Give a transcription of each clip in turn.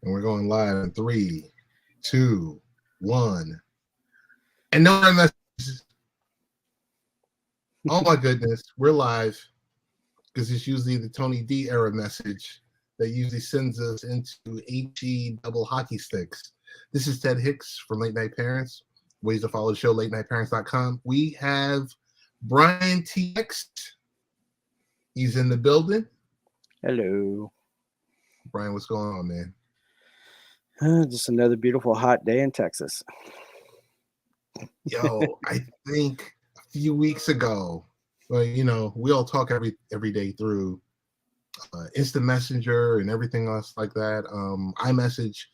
And we're going live in 3, 2, 1. And no messages. Oh my goodness, we're live because it's usually the Tony D era message that usually sends us into HE double hockey sticks. This is Ted Hicks from Late Night Parents. Ways to follow the show, latenightparents.com. We have Brian TX. He's in the building. Hello. Brian, what's going on, man? Just another beautiful hot day in Texas. Yo, I think a few weeks ago, well, you know, we all talk every day through instant messenger and everything else like that. iMessage.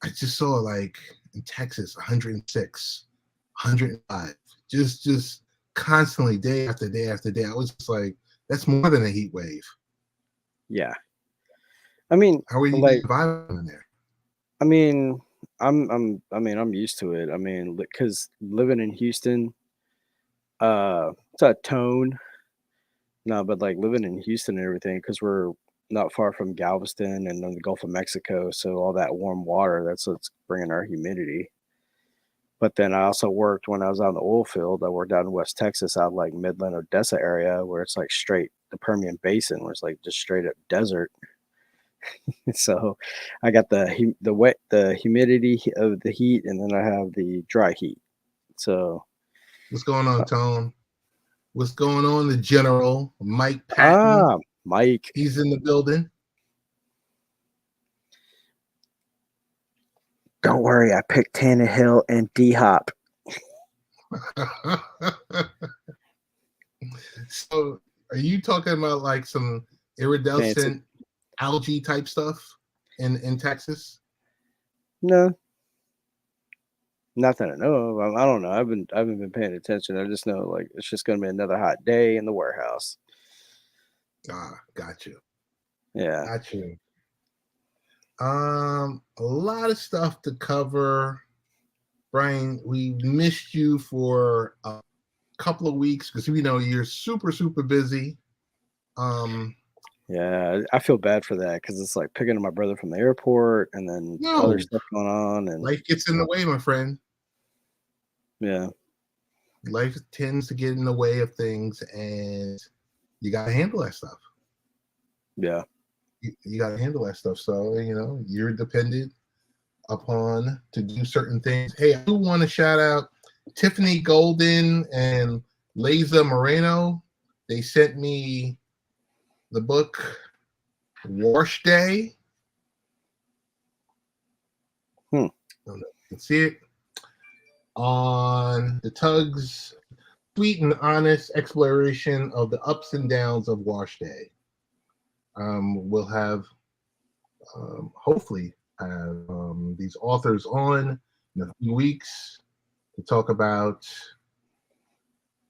I just saw like in Texas 106, 105, just constantly day after day after day. I was just like, that's more than a heat wave. Yeah. I mean, how are you like, surviving in there? I mean, I'm used to it. I mean, because living in Houston, it's a tone. No, but like living in Houston and everything, because we're not far from Galveston and then the Gulf of Mexico, so all that warm water, that's what's bringing our humidity. But then I also worked when I was out in the oil field. I worked out in West Texas, out like Midland, Odessa area, where it's like straight the Permian Basin, where it's like just straight up desert. So I got the humidity of the heat, and then I have the dry heat. So what's going on, Tone? What's going on? The General Mike Patton. Mike, he's in the building. Don't worry, I picked Tannehill and D Hop. So, are you talking about like some iridescent algae type stuff in Texas? No, nothing I know of. I don't know. I haven't been paying attention. I just know like it's just going to be another hot day in the warehouse. Got you. Yeah, got you. A lot of stuff to cover. Brian, we missed you for a couple of weeks because we know you're super busy. Yeah, I feel bad for that because it's like picking up my brother from the airport and then other stuff going on, and life gets in the way, my friend. Yeah, life tends to get in the way of things, and you got to handle that stuff. Yeah, you got to handle that stuff. So you know you're dependent upon to do certain things. Hey, I do want to shout out Tiffany Golden and Leza Moreno. They sent me the book Wash Day. I don't know if you can see it. On the Tugs, sweet and honest exploration of the ups and downs of Wash Day. We'll have hopefully have these authors on in a few weeks to talk about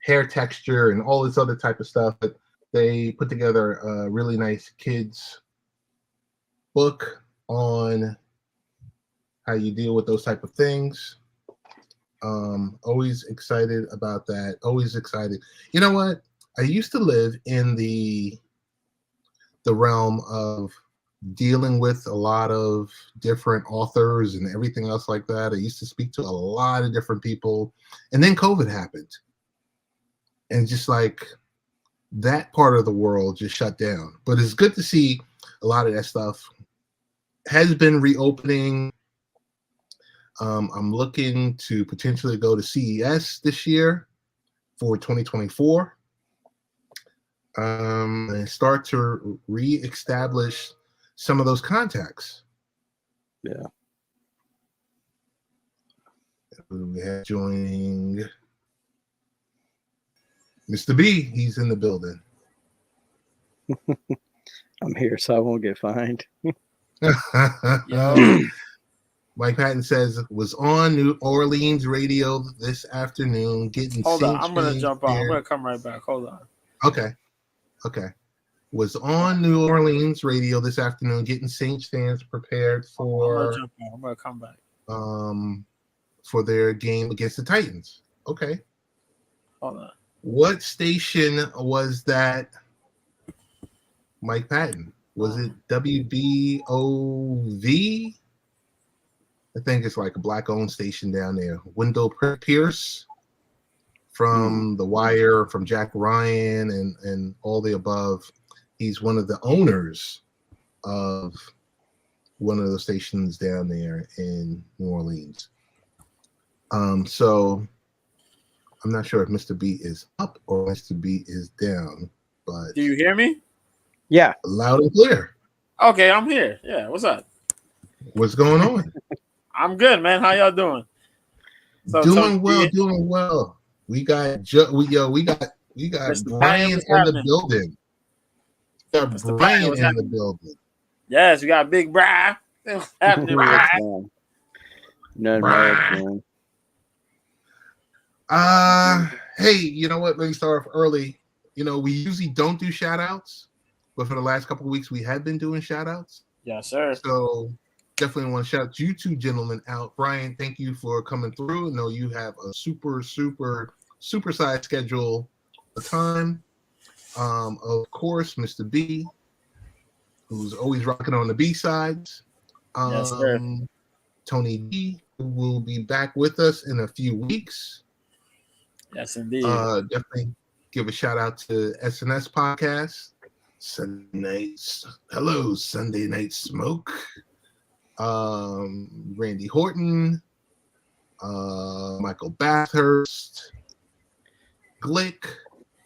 hair texture and all this other type of stuff. But they put together a really nice kids book on how you deal with those type of things. Always excited about that. Always excited. You know what? I used to live in the realm of dealing with a lot of different authors and everything else like that. I used to speak to a lot of different people, and then COVID happened, and just like that part of the world just shut down. But it's good to see a lot of that stuff has been reopening. I'm looking to potentially go to CES this year for 2024 and start to reestablish some of those contacts. Yeah. We have joining Mr. B. He's in the building. I'm here, so I won't get fined. Mike Patton says was on New Orleans radio this afternoon getting. Hold on, I'm gonna jump off. I'm gonna come right back. Hold on. Okay. Was on New Orleans radio this afternoon getting Saints fans prepared for. I'm gonna jump off. I'm gonna come back. For their game against the Titans. Okay. Hold on. What station was that, Mike Patton? Was it WBOV? I think it's like a black-owned station down there. Wendell Pierce from The Wire, from Jack Ryan, and all the above. He's one of the owners of one of the stations down there in New Orleans. So I'm not sure if Mr. B is up or Mr. B is down, but do you hear me? Yeah, loud and clear. Okay, I'm here. Yeah, what's up? What's going on? I'm good, man. How y'all doing? So, Doing Tony, well. We got we got Mr. Brian what's in the happening? building. We got Mr. Brian what's in the happening? building. Yes, we got Big Bri. What's happening, Bri? No, Bruh. Hey, you know what? Let me start off early. You know, we usually don't do shout outs, but for the last couple of weeks, we have been doing shout outs. Yes, sir. So definitely want to shout you two gentlemen out. Brian, thank you for coming through. I know you have a super side schedule of time. Of course, Mr. B, who's always rocking on the B sides. Yes, sir. Tony D, who will be back with us in a few weeks. Yes, indeed. Definitely give a shout out to SNS Podcast. Sunday nights. Hello, Sunday Night Smoke. Randy Horton, Michael Bathurst, Glick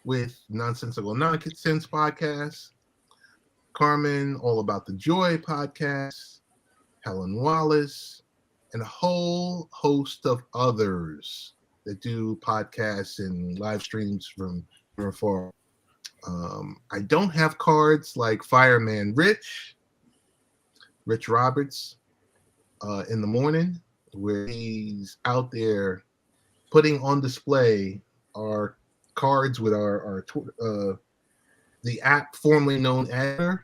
with Nonsensical Nonsense Podcast, Carmen, All About the Joy Podcast, Helen Wallace, and a whole host of others that do podcasts and live streams from afar. I don't have cards like Fireman Rich Roberts in the morning, where he's out there putting on display our cards with our the app formerly known as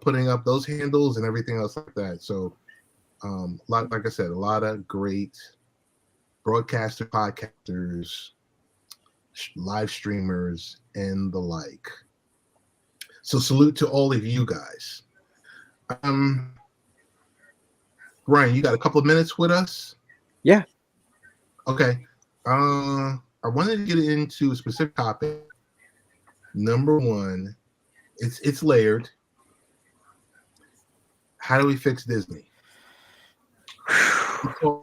putting up those handles and everything else like that. So like I said, a lot of great broadcaster podcasters, live streamers, and the like. So salute to all of you guys. Ryan, you got a couple of minutes with us? Yeah. Okay. I wanted to get into a specific topic. Number one, it's layered. How do we fix Disney?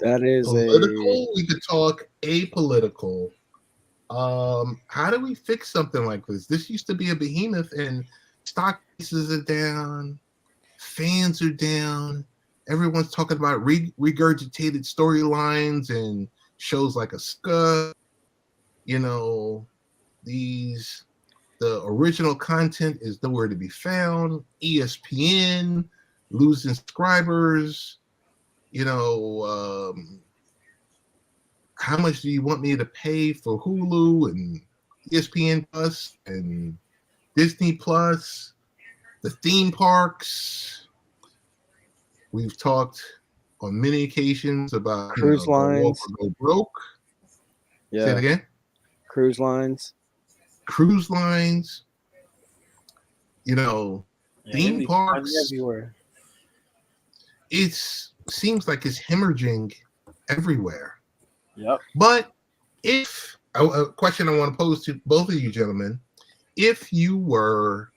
That is political. We could talk apolitical. How do we fix something like this? This used to be a behemoth, and stock prices are down, fans are down. Everyone's talking about regurgitated storylines and shows like a Scud. You know, the original content is nowhere to be found. ESPN losing subscribers. You know, how much do you want me to pay for Hulu and ESPN Plus and Disney Plus? The theme parks. We've talked on many occasions about cruise lines. Go broke. Yeah. Say it again. Cruise lines. Cruise lines. You know, theme parks. Everywhere. It seems like it's hemorrhaging everywhere. Yep. But if a question I want to pose to both of you gentlemen, if you were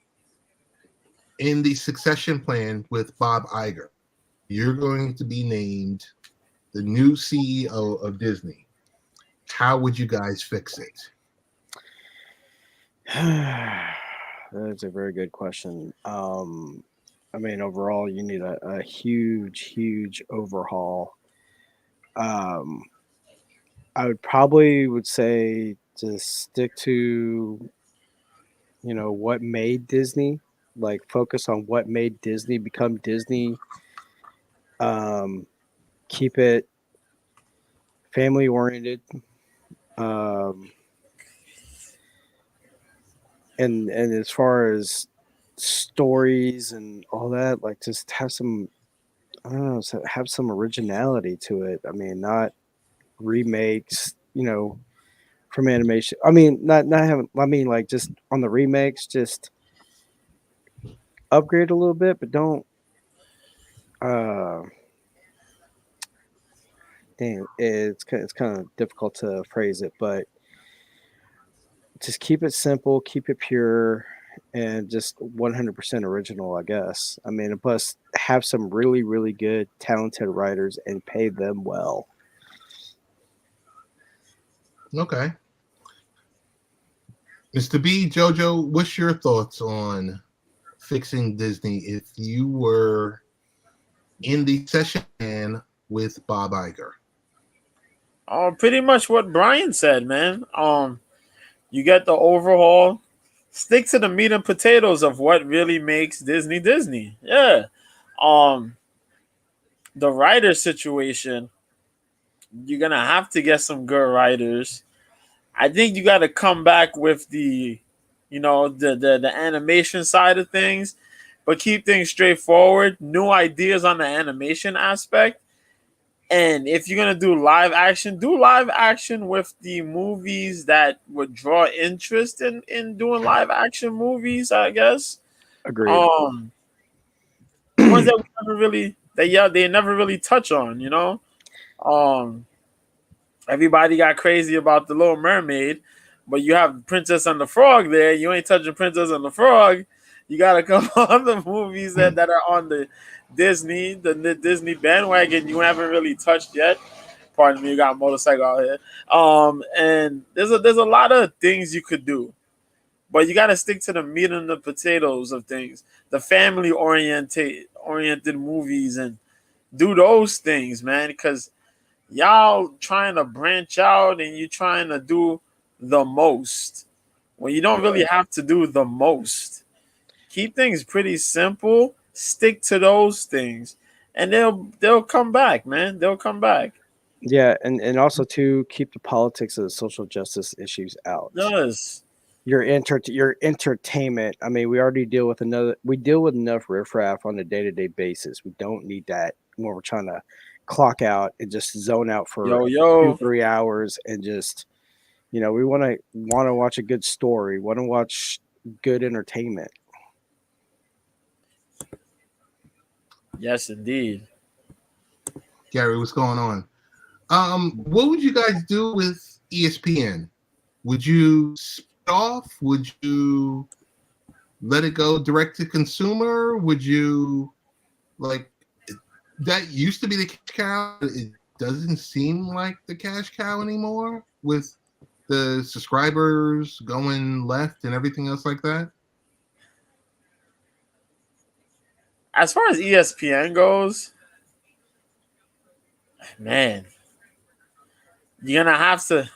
in the succession plan with Bob Iger, you're going to be named the new CEO of Disney. How would you guys fix it? That's a very good question. I mean, overall, you need a huge overhaul. I would say to stick to, what made Disney, like focus on what made Disney become Disney. Keep it family oriented. And as far as stories and all that, like just have some, I don't know, have some originality to it. I mean, not remakes, from animation. I mean, not having. I mean, like just on the remakes, just upgrade a little bit, but don't. Uh, Dang, it's kind of difficult to phrase it, but just keep it simple, keep it pure, and just 100% original, I guess. I mean, and plus have some really, really good, talented writers and pay them well. Okay. Mr. B, Jojo, what's your thoughts on fixing Disney if you were in the session with Bob Iger? Pretty much what Brian said, man. You get the overhaul. Stick to the meat and potatoes of what really makes Disney Disney. Yeah. Um, the writer situation, you're gonna have to get some good writers. I think you got to come back with the animation side of things, but keep things straightforward. New ideas on the animation aspect. And if you're gonna do live action with the movies that would draw interest in doing live action movies, I guess. Agreed. Um, ones that we never really they never really touch on, you know. Um, Everybody got crazy about the Little Mermaid, but you have Princess and the Frog there. You ain't touching Princess and the Frog. You got a couple other movies that are on the Disney bandwagon you haven't really touched yet. Pardon me, you got a motorcycle out here. And there's a lot of things you could do, but you got to stick to the meat and the potatoes of things, the family oriented movies, and do those things, man. Because y'all trying to branch out and you trying to do the most when you don't really have to do the most. Keep things pretty simple. Stick to those things, and they'll come back, man. They'll come back. Yeah, and also to keep the politics of the social justice issues out. Yes. Your entertainment. I mean, we deal with enough riffraff on a day-to-day basis. We don't need that when we're trying to clock out and just zone out for Yo, 2 yo. 3 hours and just we want to watch a good story, want to watch good entertainment. Yes, indeed. Gary, what's going on? What would you guys do with ESPN? Would you split off? Would you let it go direct to consumer? Would you like that used to be the cash cow? It doesn't seem like the cash cow anymore with the subscribers going left and everything else like that. As far as ESPN goes, man, you're gonna have to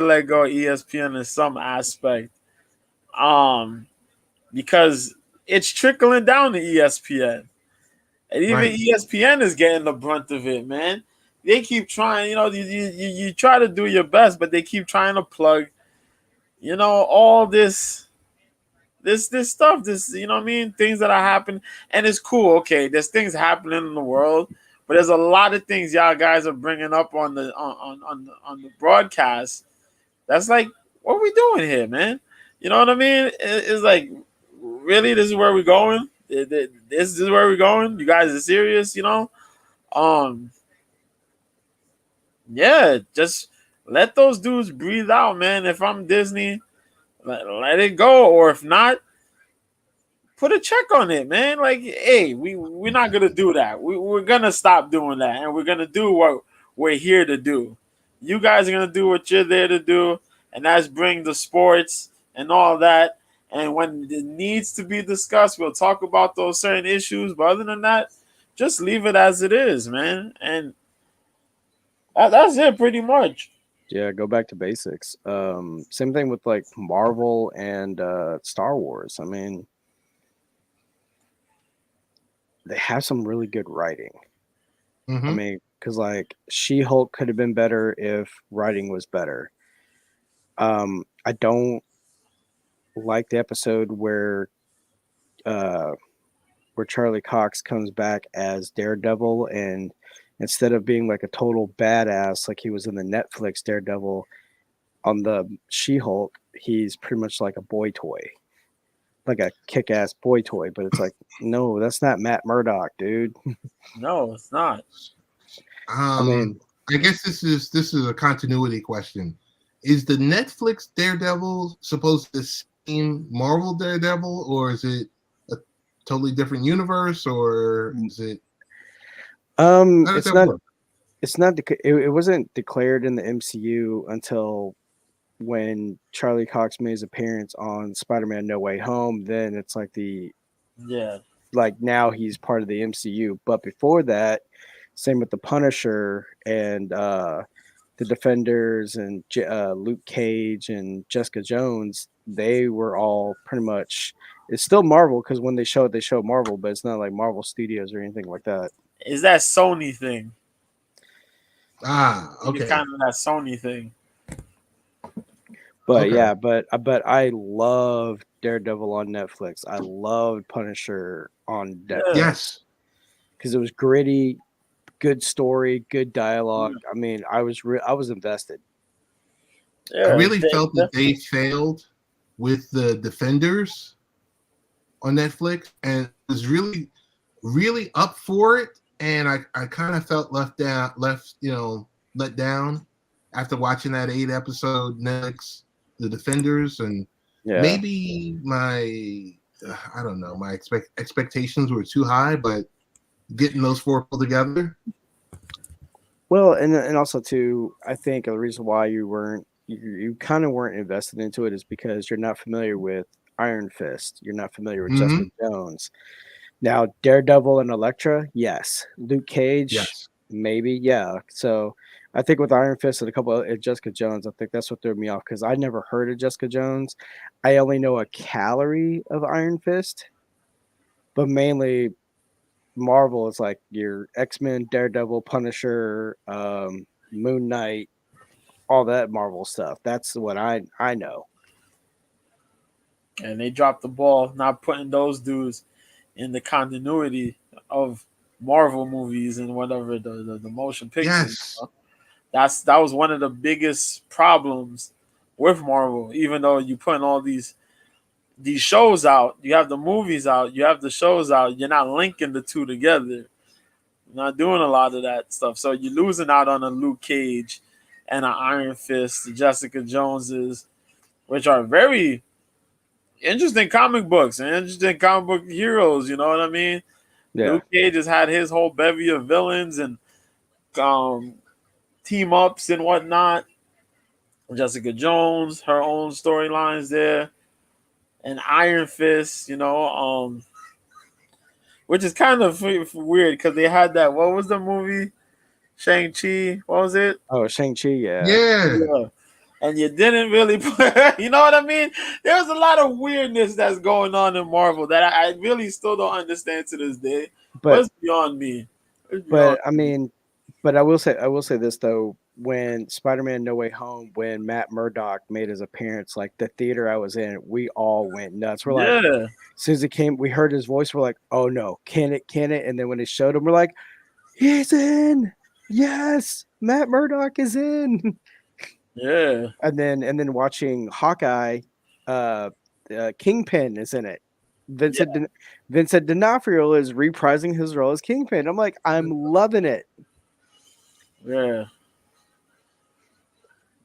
let go of ESPN in some aspect. Because it's trickling down to ESPN. And even Right. ESPN is getting the brunt of it, man. They keep trying, you try to do your best, but they keep trying to plug, all this stuff, you know what I mean? Things that are happening. And it's cool. Okay, there's things happening in the world, but there's a lot of things y'all guys are bringing up on the broadcast. That's like, what are we doing here, man? You know what I mean? It's like, really, this is where we're going. This is where we're going. You guys are serious, Um, yeah, just let those dudes breathe out, man. If I'm Disney, let it go. Or if not, put a check on it, man. Like, hey, we're not gonna do that. We're gonna stop doing that, and we're gonna do what we're here to do. You guys are gonna do what you're there to do, and that's bring the sports and all that. And when it needs to be discussed, we'll talk about those certain issues. But other than that, just leave it as it is, man. And that's it, pretty much. Yeah, go back to basics. Same thing with like Marvel and Star Wars. I mean, they have some really good writing. Mm-hmm. I mean, because like She-Hulk could have been better if writing was better. I don't like the episode uh, where Charlie Cox comes back as Daredevil, and instead of being like a total badass like he was in the Netflix Daredevil, on the She-Hulk, he's pretty much like a boy toy, like a kick-ass boy toy. But it's like, no, that's not Matt Murdock, dude. No, it's not. I mean, I guess this is a continuity question. Is the Netflix Daredevil supposed to seem Marvel Daredevil, or is it a totally different universe, or is it? How does it's that not. work? It's not. It wasn't declared in the MCU until when Charlie Cox made his appearance on Spider-Man: No Way Home. Then it's like Yeah. like now he's part of the MCU. But before that, same with the Punisher and the Defenders and Luke Cage and Jessica Jones. They were all pretty much. It's still Marvel because when they show it, they show Marvel, but it's not like Marvel Studios or anything like that. Is that Sony thing? Okay. It's kind of that Sony thing. But Okay. yeah, but I love Daredevil on Netflix. I loved Punisher on Netflix Yes. because it was gritty, good story, good dialogue. I mean, I was invested. Yeah, I really felt that they failed with the Defenders on Netflix, and was really, really up for it. And I kind of felt let down after watching that 8-episode Netflix, The Defenders, and Yeah. maybe my I don't know, my expectations were too high, but getting those 4 pulled together. Well, and also too, I think the reason why you kind of weren't invested into it is because you're not familiar with Iron Fist. You're not familiar with Jessica Jones. Now, Daredevil and Elektra, yes. Luke Cage, Yes. maybe, yeah. So I think with Iron Fist and a couple of Jessica Jones, I think that's what threw me off because I never heard of Jessica Jones. I only know a calorie of Iron Fist, but mainly Marvel is like your X-Men, Daredevil, Punisher, Moon Knight, all that Marvel stuff. That's what I know. And they dropped the ball not putting those dudes in the continuity of Marvel movies and whatever the motion pictures. Yes. That was one of the biggest problems with Marvel. Even though you putting all these shows out, you have the movies out, you have the shows out, you're not linking the two together. You're not doing a lot of that stuff. So you're losing out on a Luke Cage and an Iron Fist, the Jessica Joneses, which are very interesting comic books and interesting comic book heroes. You know what I mean? Yeah. Luke Cage has had his whole bevy of villains and team ups and whatnot. Jessica Jones, her own storylines there, and Iron Fist. Which is kind of weird because they had that. What was the movie? Shang-Chi. What was it? Oh, Shang-Chi, yeah. Yeah. And you didn't really put, you know what I mean? There's a lot of weirdness that's going on in Marvel that I really still don't understand to this day. But it's beyond me. But I mean, but I will say this though, when Spider-Man No Way Home, when Matt Murdock made his appearance, like the theater I was in, we all went nuts. We're like, as soon as it came, we heard his voice, we're like, oh no, can it? And then when it showed him, we're like, he's in. Yes, Matt Murdock is in. Yeah. And then watching Hawkeye, Kingpin is in it. Vincent D'Onofrio is reprising his role as Kingpin. I'm like, I'm loving it. Yeah.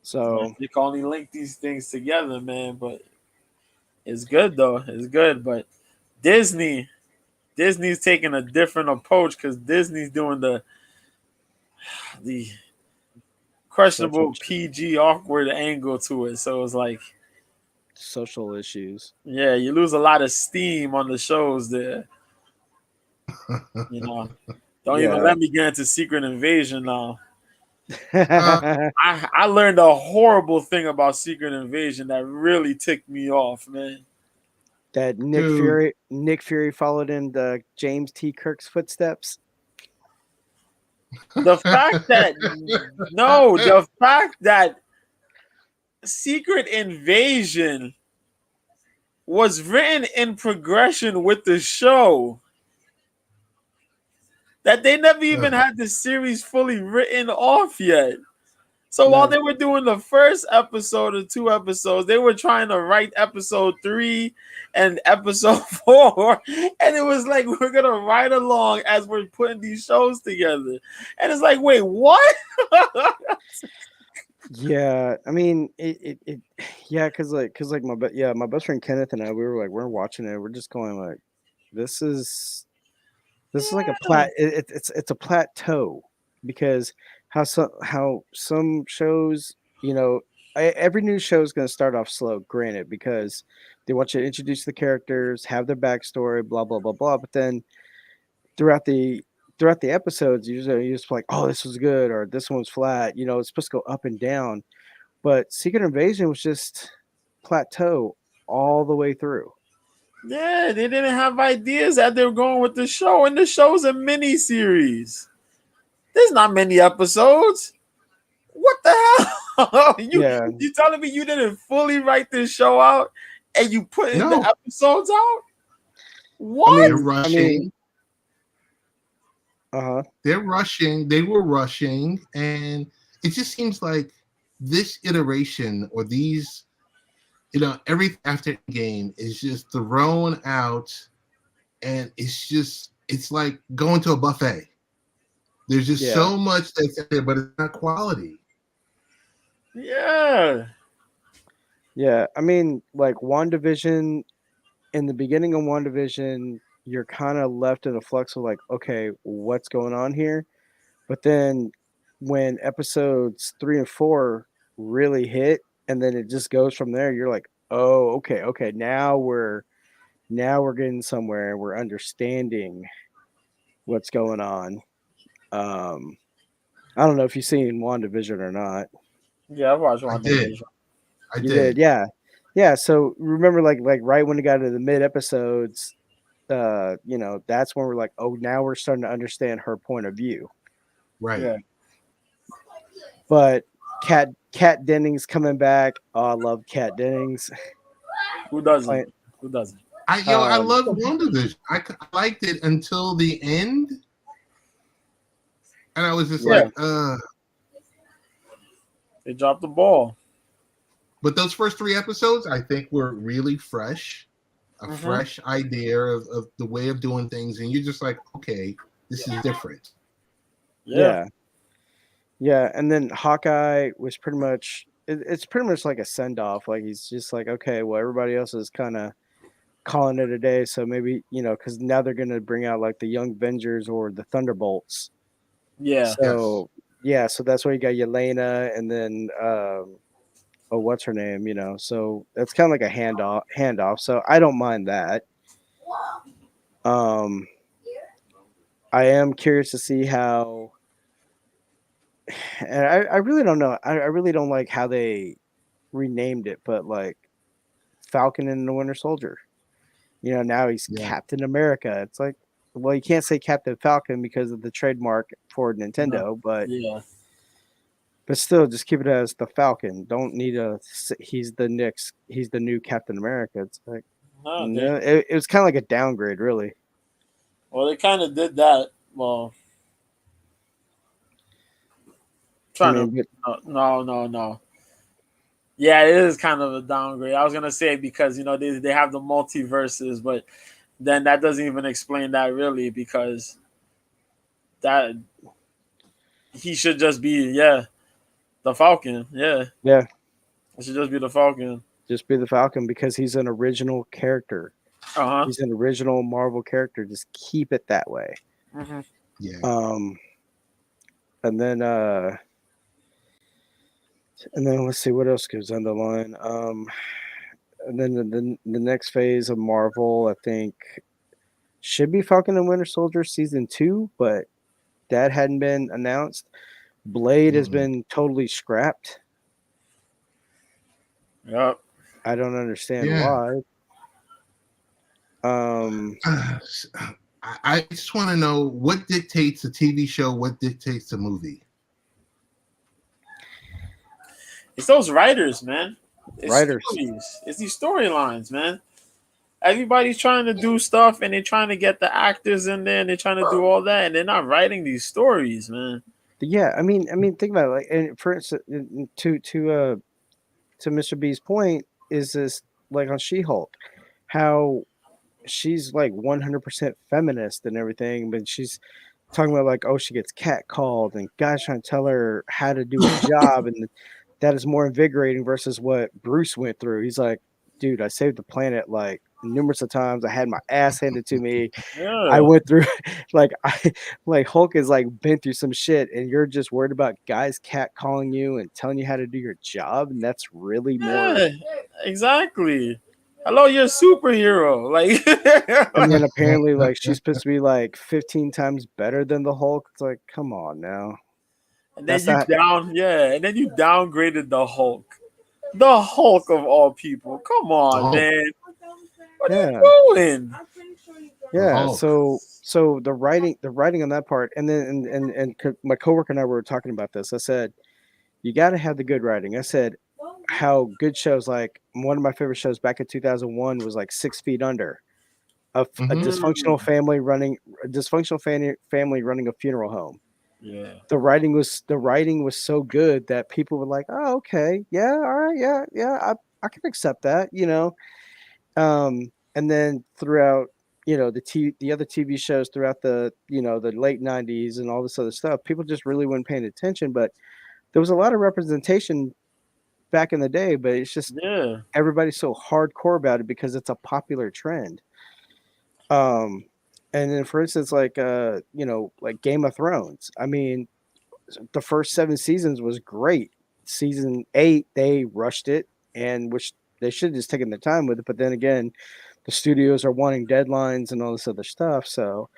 So you can only link these things together, man. But it's good though. It's good. But Disney's taking a different approach because Disney's doing the questionable PG awkward angle to it. So it's like social issues. Yeah, you lose a lot of steam on the shows there. Don't even let me get into Secret Invasion now. I learned a horrible thing about Secret Invasion that really ticked me off, man. That Nick Fury followed in the James T. Kirk's footsteps. The fact that Secret Invasion was written in progression with the show. That they never even had the series fully written off yet. So while No. they were doing the first episode or 2 episodes, they were trying to write episode 3 and episode 4. And it was like, we're going to write along as we're putting these shows together. And it's like, wait, what? Yeah, I mean, yeah, cause like my best friend Kenneth and I, we're watching it. We're just going like, this is like a it's a plateau, because how some shows, every new show is going to start off slow, granted, because they want you to introduce the characters, have their backstory, blah blah blah blah. But then throughout the episodes, you're just like, oh, this was good, or this one's flat. It's supposed to go up and down. But Secret Invasion was just plateau all the way through. Yeah, they didn't have ideas that they were going with the show. And the show's a mini series. There's not many episodes. What the hell? You telling me you didn't fully write this show out and you put in the episodes out? What? They're rushing. They're rushing. They were rushing, and it just seems like this iteration or these, everything after game is just thrown out, and it's like going to a buffet. There's just so much that's there, but it's not quality. Yeah. Yeah, I mean, like WandaVision, in the beginning of WandaVision, you're kind of left in a flux of like, okay, what's going on here? But then when episodes 3 and 4 really hit, and then it just goes from there, you're like, oh, okay, now we're getting somewhere. We're understanding what's going on. I don't know if you've seen WandaVision or not. Yeah, I watched WandaVision. I did, yeah. So remember, like right when it got to the mid episodes, that's when we're like, oh, now we're starting to understand her point of view. Right. Yeah. But Kat Dennings coming back. Oh, I love Kat Dennings. Who doesn't? Who doesn't? I love WandaVision. I liked it until the end, and I was just like, They dropped the ball. But those first 3 episodes, I think, were really fresh, a fresh idea of the way of doing things, and you're just like, okay, this is different. Yeah. And then Hawkeye was pretty much, it's pretty much like a send off. Like, he's just like, okay, well, everybody else is kind of calling it a day, so maybe, because now they're gonna bring out like the Young Avengers or the Thunderbolts. So that's why you got Yelena, and then what's her name? So that's kind of like a handoff. So I don't mind that. I am curious to see how, and I really don't know. I really don't like how they renamed it, but like Falcon and the Winter Soldier. Now he's Captain America. It's like, well, you can't say Captain Falcon because of the trademark for Nintendo, but still, just keep it as the Falcon. Don't need he's the new Captain America. It's like, it was kind of like a downgrade, really. Well, they kind of did that. Well, no. Yeah, it is kind of a downgrade. I was gonna say because they have the multiverses, but then that doesn't even explain that really, because that he should just be the Falcon. Yeah. It should just be the Falcon. Just be the Falcon because he's an original character. He's an original Marvel character. Just keep it that way. Yeah. And then let's see what else goes on the line. And then the next phase of Marvel, I think, should be Falcon and Winter Soldier season 2, but that hadn't been announced. Blade has been totally scrapped. Yep. I don't understand why. I just want to know what dictates a TV show, what dictates a movie. It's those writers, man. Writers. It's these storylines, man. Everybody's trying to do stuff, and they're trying to get the actors in there, and they're trying to do all that, and they're not writing these stories, man. Yeah, I mean, think about it. Like, and for instance, to Mr. B's point, is this like on She-Hulk, how she's like 100% feminist and everything, but she's talking about like, oh, she gets catcalled and guys trying to tell her how to do her job, and that is more invigorating versus what Bruce went through. He's like, dude, I saved the planet like numerous of times. I had my ass handed to me. I Yeah. went through like like Hulk has like been through some shit, and you're just worried about guys catcalling you and telling you how to do your job, and that's really more. Yeah, exactly. Hello, you're a superhero. Like, And then apparently, like she's supposed to be like 15 times better than the Hulk. It's like, come on now, and then that's you not. and then you downgraded the Hulk. The Hulk of all people. Come on, Hulk. man. What are Yeah, you doing? The yeah. Hulk. So the writing on that part, and then my coworker and I were talking about this. I said you got to have the good writing. I said how good shows, like one of my favorite shows back in 2001 was like 6 Feet Under, a Hmm. dysfunctional family running running a funeral home. Yeah. The writing was so good that people were like, oh, okay, yeah, all right, yeah, I can accept that, and then throughout, the other TV shows throughout the late 90s and all this other stuff, people just really weren't paying attention, but there was a lot of representation back in the day, but it's just Yeah. everybody's so hardcore about it because it's a popular trend. Um, and then for instance, like like Game of Thrones. I mean, the first 7 seasons was great. Season 8, they rushed it, and which they should have just taken their time with it. But then again, the studios are wanting deadlines and all this other stuff. So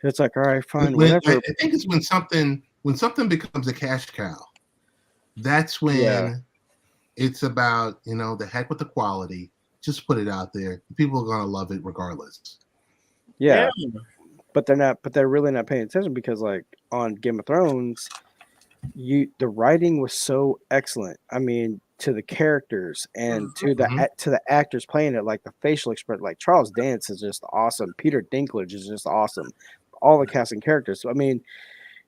it's like, all right, fine, I whatever. think it's when something becomes a cash cow. That's Yeah, when it's about, the heck with the quality. Just put it out there. People are gonna love it regardless. Yeah. yeah. But they're really not paying attention because like on Game of Thrones, the writing was so excellent. I mean, to the characters and Hmm. to the actors playing it, like the facial expression, like Charles Dance is just awesome. Peter Dinklage is just awesome. All the casting characters. So, I mean,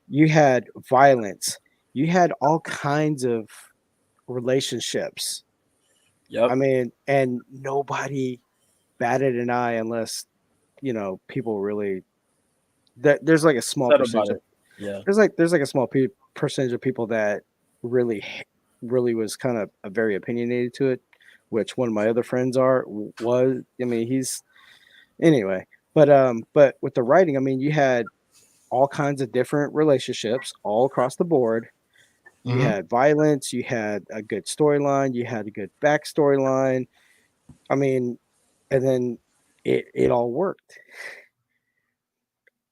you had violence, you had all kinds of relationships. I Yep. mean, and nobody batted an eye unless people really that there's like a small Said about percentage of it. Yeah. there's like a small percentage of people that really really was kind of a very opinionated to it, which one of my other friends was. I mean, he's anyway. But with the writing, I mean, you had all kinds of different relationships all across the board. You Hmm. had violence, you had a good storyline, you had a good backstory line. I mean, and then it all worked.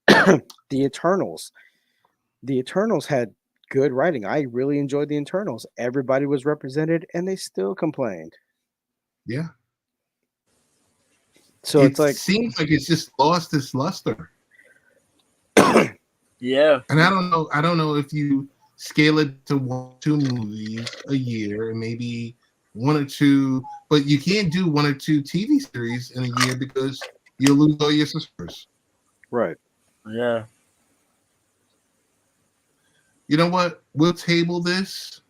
the Eternals. The Eternals had good writing. I really enjoyed the Eternals. Everybody was represented, and they still complained. Yeah. So It it's like, seems like it's just lost its luster. Yeah. And I don't know if you scale it to 1 or 2 movies a year and maybe 1 or 2, but you can't do 1 or 2 TV series in a year because you'll lose all your subscribers. right. Yeah. You know what? We'll table this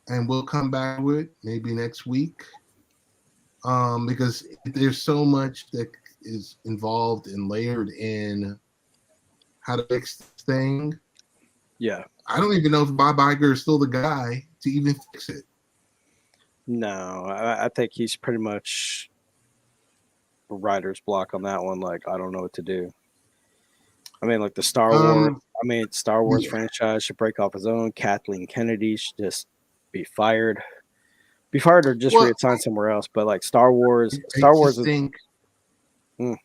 and we'll come back to it maybe next week. Because there's so much that is involved and layered in how to fix this thing. Yeah. I don't even know if Bob Iger is still the guy to even fix it. No, I think he's pretty much writer's block on that one. Like, I don't know what to do. I mean, like the Star Wars. Um, I mean, Star Wars yeah. franchise should break off his own. Kathleen Kennedy should just be fired. Be fired or just Well, reassigned somewhere else. But like Star Wars, I Star Wars just is. think Mm,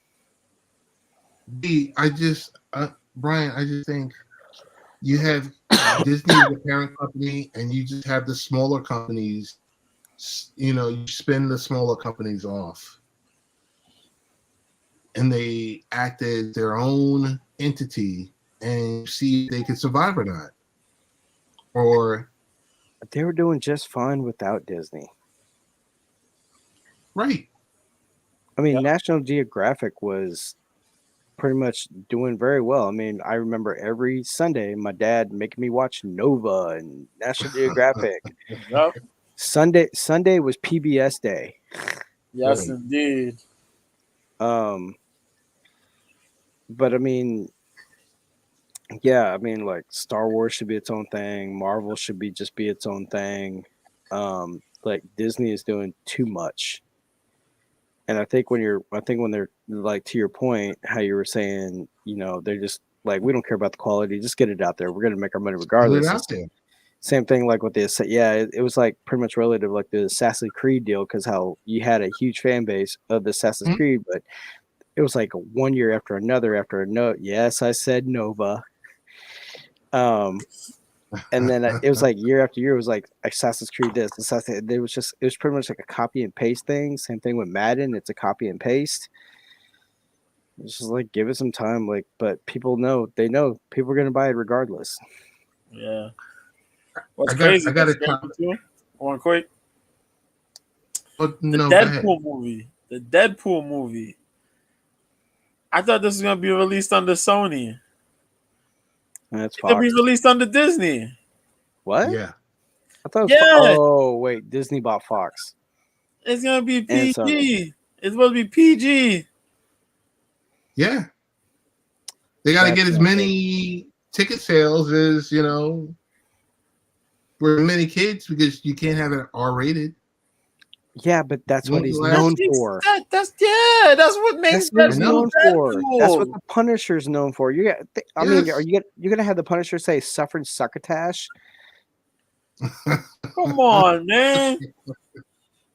Brian, I just think you have Disney as the parent company, and you just have the smaller companies. You spin the smaller companies off, and they act as their own entity, and see if they can survive or not. Or they were doing just fine without Disney. right, I mean, Yep. National Geographic was pretty much doing very well. I mean, I remember every Sunday my dad making me watch Nova and National Geographic. Yep. Sunday was PBS day. Yes, Right. indeed. But I mean, yeah, I mean, like Star Wars should be its own thing. Marvel should be its own thing. Like Disney is doing too much. And I think when they're like, to your point, how you were saying, you know, they're just like, we don't care about the quality, just get it out there. We're gonna make our money Put it regardless. out there. Same thing like with this. Yeah, it was like pretty much relative like the Assassin's Creed deal, because how you had a huge fan base of the Assassin's Mhm. Creed, but it was like one year after another. Yes, I said Nova. And then it was like year after year. It was like Assassin's Creed this, It was pretty much like a copy and paste thing. Same thing with Madden. It's a copy and paste. It's just like give it some time. Like, but people know people are gonna buy it regardless. Yeah. What's I crazy? got What's a crazy comment. too? One quick. But The no, go ahead. Deadpool movie. The Deadpool movie. I thought this was gonna be released under Sony. And it's It's gonna be Fox. released under Disney. What? Yeah. I thought. Yeah. Oh wait, Disney bought Fox. It's gonna be And Sony. PG. It's supposed to be PG. Yeah. They got to That's get as not many ticket sales as, you know, for many kids, because you can't have it R-rated. Yeah, but that's what he's That's known for. That's what makes That's what he's I know. known for. That's what Deadpool. the Punisher's known for. You got. I mean, are you're gonna have the Punisher say "suffrage succotash"? Come on, man.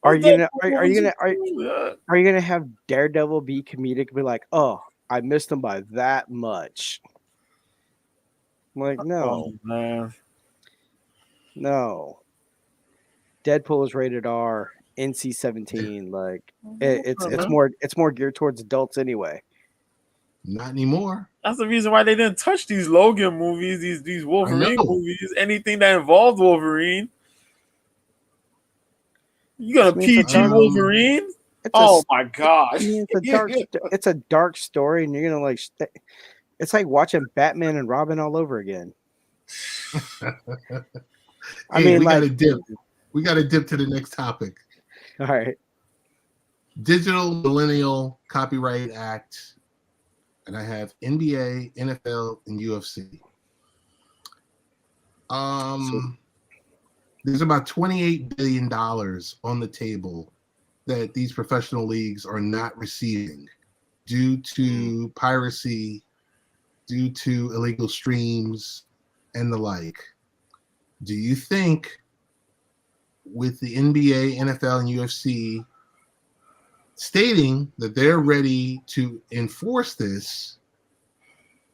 Are you gonna Yeah. are you gonna have Daredevil be comedic? Be like, oh, I missed him by that much. I'm like, Oh, man. no. Deadpool is rated R, NC-17. Like, it's more geared towards adults anyway. Not anymore. That's the reason why they didn't touch these Logan movies, these Wolverine know. movies, anything that involved Wolverine. You got a I mean, it's a PG dark- Wolverine? It's Oh a, my gosh! I mean, it's a dark story, and you're gonna like. It's like watching Batman and Robin all over again. I mean, we like, got to dip. We got to dip to the next topic. all right. Digital Millennial Copyright Act. And I have NBA, NFL, and UFC. There's about $28 billion on the table that these professional leagues are not receiving due to piracy, due to illegal streams, and the like. Do you think with the NBA, NFL, and UFC stating that they're ready to enforce this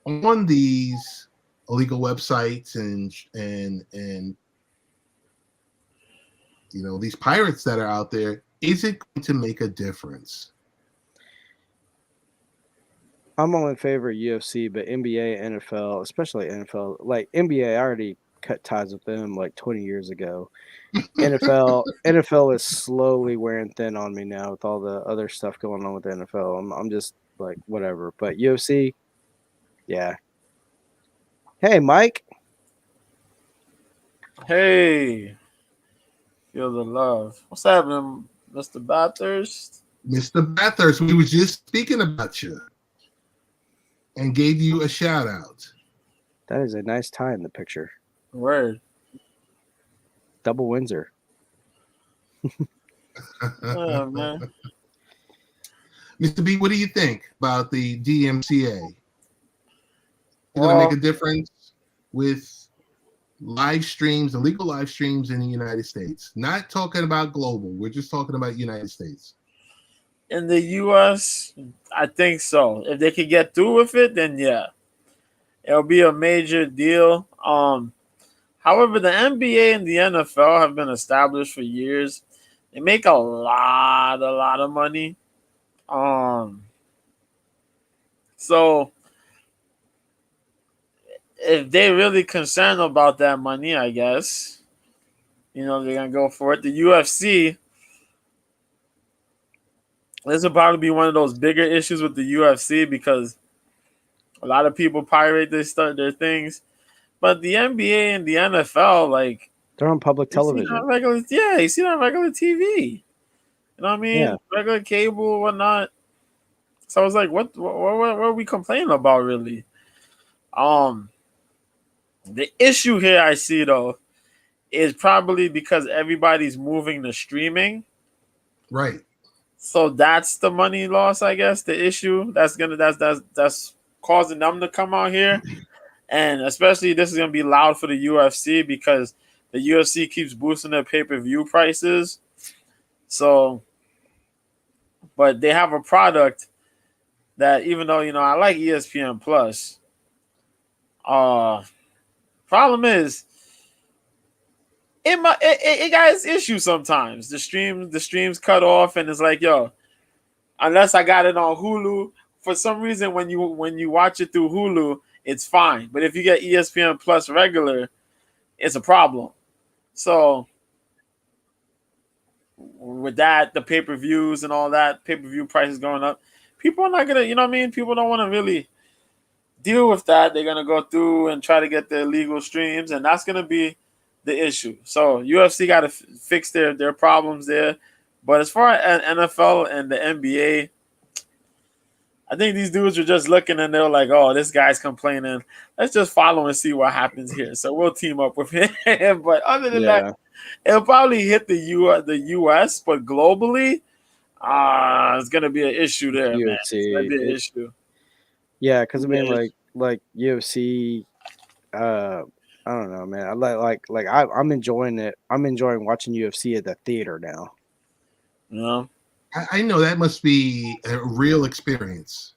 on these illegal websites and you know, these pirates that are out there, is it going to make a difference? I'm all in favor of UFC, but NBA, NFL, especially NFL, like NBA, I already cut ties with them like 20 years ago. NFL is slowly wearing thin on me now with all the other stuff going on with the NFL. I'm just like whatever. But UFC, yeah. Hey, Mike. Hey, feel the love. What's happening, Mr. Bathurst? Mr. Bathurst, we were just speaking about you and gave you a shout out. That is a nice tie in the picture. Word. Double Windsor. Yeah, man. Mr. B, what do you think about the DMCA? Is it going to Well, make a difference with live streams, illegal live streams in the United States? Not talking about global. We're just talking about United States. in the U.S., I think so. If they could get through with it, then yeah, it'll be a major deal. However, the NBA and the NFL have been established for years. They make a lot of money. So if they're really concerned about that money, I guess, you know, they're gonna go for it. The UFC, this will probably be one of those bigger issues with the UFC because A lot of people pirate their things, but the NBA and the NFL, like, They're on public you see it television. on regular, yeah, you see it on regular TV. You know what I mean? Yeah. Regular cable, whatnot. So I was like, what are we complaining about, really? The issue here I see though is probably because everybody's moving to streaming. Right. So that's the money loss, I guess. The issue that's causing them to come out here, and especially this is gonna be loud for the UFC because the UFC keeps boosting their pay-per-view prices. So, but they have a product that, even though I like ESPN Plus, problem is it got its issues sometimes. The streams cut off, and it's like, yo, unless I got it on Hulu, for some reason when you watch it through Hulu, it's fine. But if you get ESPN Plus regular, it's a problem. So with that, the pay-per-views and all that, pay-per-view prices going up, people are not gonna, you know what I mean? People don't want to really deal with that. They're gonna go through and try to get their legal streams, and that's gonna be the issue. So UFC got to fix their problems there. But as far as NFL and the NBA, I think these dudes are just looking and they're like, oh, this guy's complaining. Let's just follow and see what happens here. So we'll team up with him. But other than that, it'll probably hit the US, but globally, it's gonna be an issue there, man. It's gonna be an issue. Yeah, because I mean, like UFC, I don't know, man. I'm enjoying it. I'm enjoying watching UFC at the theater now. Yeah. I know that must be a real experience.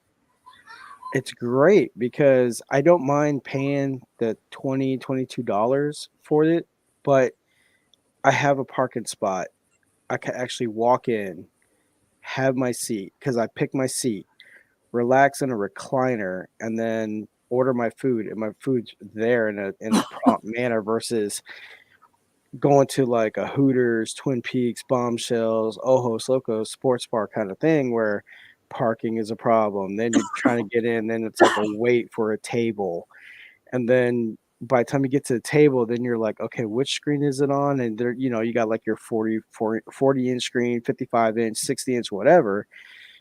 It's great because I don't mind paying the $22 for it, but I have a parking spot. I can actually walk in, have my seat because I pick my seat, relax in a recliner, and then order my food, and my food's there in a prompt manner versus going to like a Hooters, Twin Peaks, Bombshells, Ojos Locos, Sports Bar kind of thing where parking is a problem. Then you're trying to get in, then it's like a wait for a table. And then by the time you get to the table, then you're like, okay, which screen is it on? And there, you got like your 40 inch screen, 55 inch, 60 inch, whatever.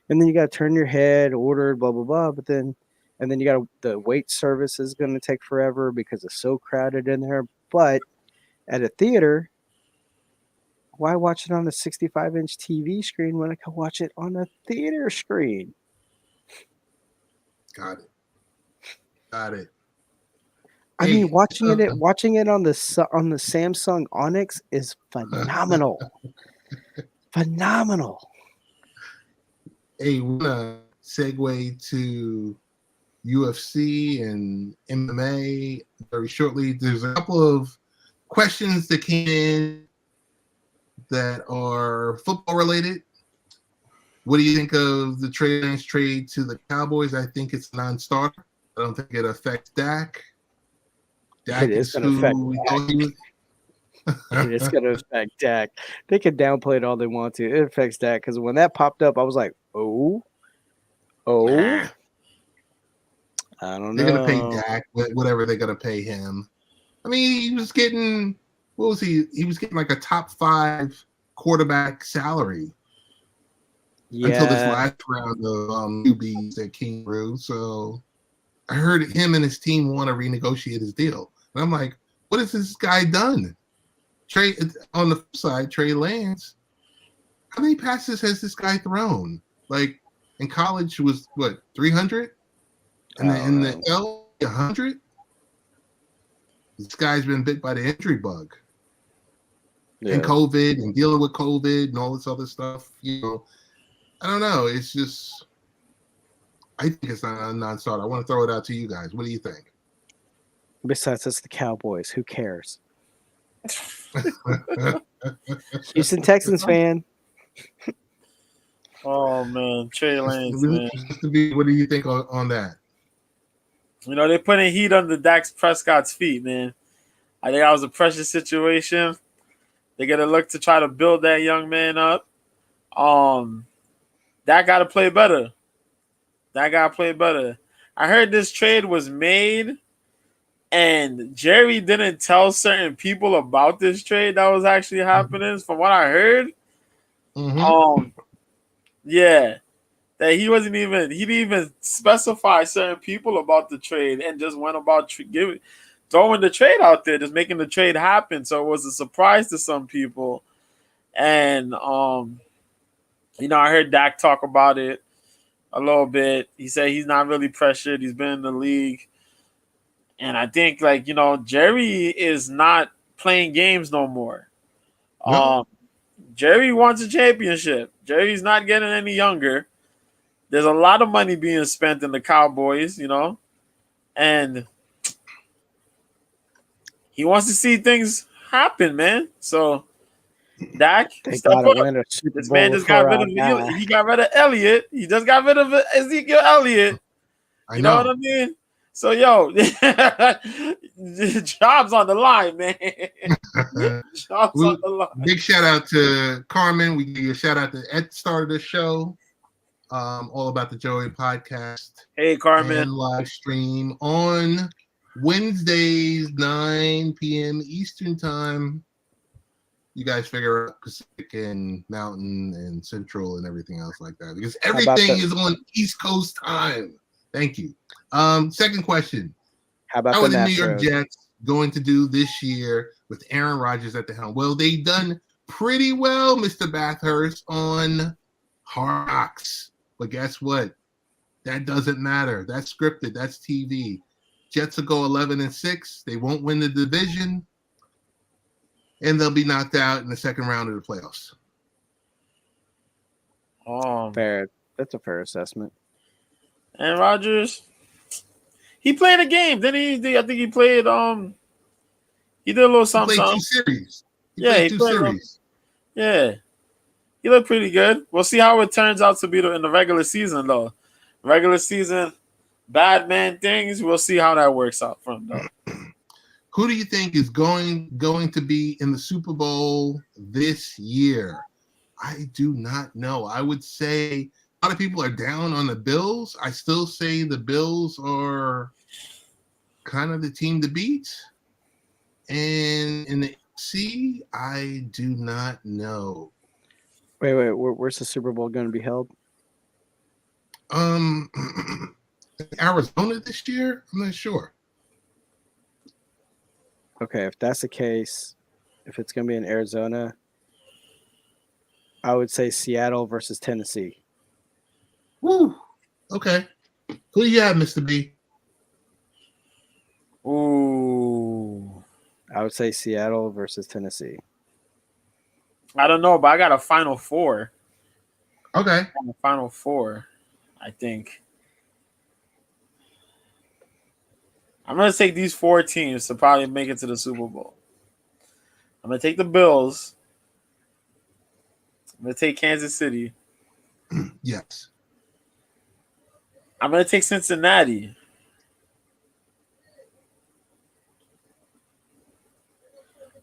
And then you got to turn your head, order, blah, blah, blah. But then, and then you got the wait service is going to take forever because it's so crowded in there. But at a theater, why watch it on a 65-inch TV screen when I can watch it on a theater screen? Got it. I mean, watching it on the Samsung Onyx is phenomenal. Phenomenal. Hey, we're gonna segue to UFC and MMA very shortly. There's a couple of questions that came in that are football related. What do you think of the Trey Lance trade to the Cowboys? I think it's non-starter. I don't think it affects Dak. Dak is who we thought he was. It's going to affect Dak. They can downplay it all they want to. It affects Dak because when that popped up, I was like, oh. Nah. I don't know. They're going to pay Dak whatever they're going to pay him. I mean, he was getting, what was he? He was getting like a top 5 quarterback salary. Yeah. Until this last round of QBs that came through. So I heard him and his team want to renegotiate his deal. And I'm like, what has this guy done? On the flip side, Trey Lance, how many passes has this guy thrown? Like in college was what, 300? And then in the L 100? This guy's been bit by the injury bug. Yeah. And COVID and dealing with COVID and all this other stuff, I don't know. It's just, I think it's not a non-starter. I want to throw it out to you guys. What do you think? Besides, it's the Cowboys. Who cares? Houston Texans fan. Oh, man. Trey Lance, man. What do you think on that? They're putting heat under Dak Prescott's feet, man. I think that was a precious situation. They're going to look to try to build that young man up. Dak got to play better. I heard this trade was made, and Jerry didn't tell certain people about this trade that was actually happening. From what I heard, Mm-hmm. yeah, that he didn't even specify certain people about the trade, and just went about throwing the trade out there, just making the trade happen. So it was a surprise to some people, and I heard Dak talk about it a little bit. He said he's not really pressured. He's been in the league. And I think, Jerry is not playing games no more. No. Jerry wants a championship. Jerry's not getting any younger. There's a lot of money being spent in the Cowboys, and he wants to see things happen, man. So, Dak, They step gotta up. win a Super This man Bowl just got before rid I of die. he got rid of Elliott. He just got rid of Ezekiel Elliott. I You know what know. I mean? So, yo, job's on the line, man. Job's on the line. Big shout out to Carmen. We give you a shout out to Ed started the show. All about the Joey podcast Hey, Carmen. and live stream on Wednesdays, 9 p.m. Eastern time. You guys figure out Pacific and Mountain and Central and everything else like that, because everything is on East Coast time. Thank you. Second question. How about How the are the New York Astros? Jets going to do this year with Aaron Rodgers at the helm? Well, they've done pretty well, Mr. Bathurst, on Hard Knocks. But guess what? That doesn't matter. That's scripted. That's TV. Jets will go 11-6. They won't win the division, and they'll be knocked out in the second round of the playoffs. Fair. That's a fair assessment. And Rodgers, he played a game. Then I think he played. He did a little something. He played 2 series. He played 2 series. Yeah, he looked pretty good. We'll see how it turns out to be in the regular season, though. Regular season, bad man things. We'll see how that works out for him, though. Who do you think is going to be in the Super Bowl this year? I do not know. I would say a lot of people are down on the Bills. I still say the Bills are kind of the team to beat. And in the NFC, I do not know. Wait. Where's the Super Bowl going to be held? Arizona this year? I'm not sure. Okay, if that's the case, if it's going to be in Arizona, I would say Seattle versus Tennessee. Woo. Okay. Who do you have, Mr. B? Ooh. I would say Seattle versus Tennessee. I don't know, but I got a Final Four. Okay. Final Four, I think. I'm going to take these 4 teams to probably make it to the Super Bowl. I'm going to take the Bills. I'm going to take Kansas City. Yes. I'm going to take Cincinnati.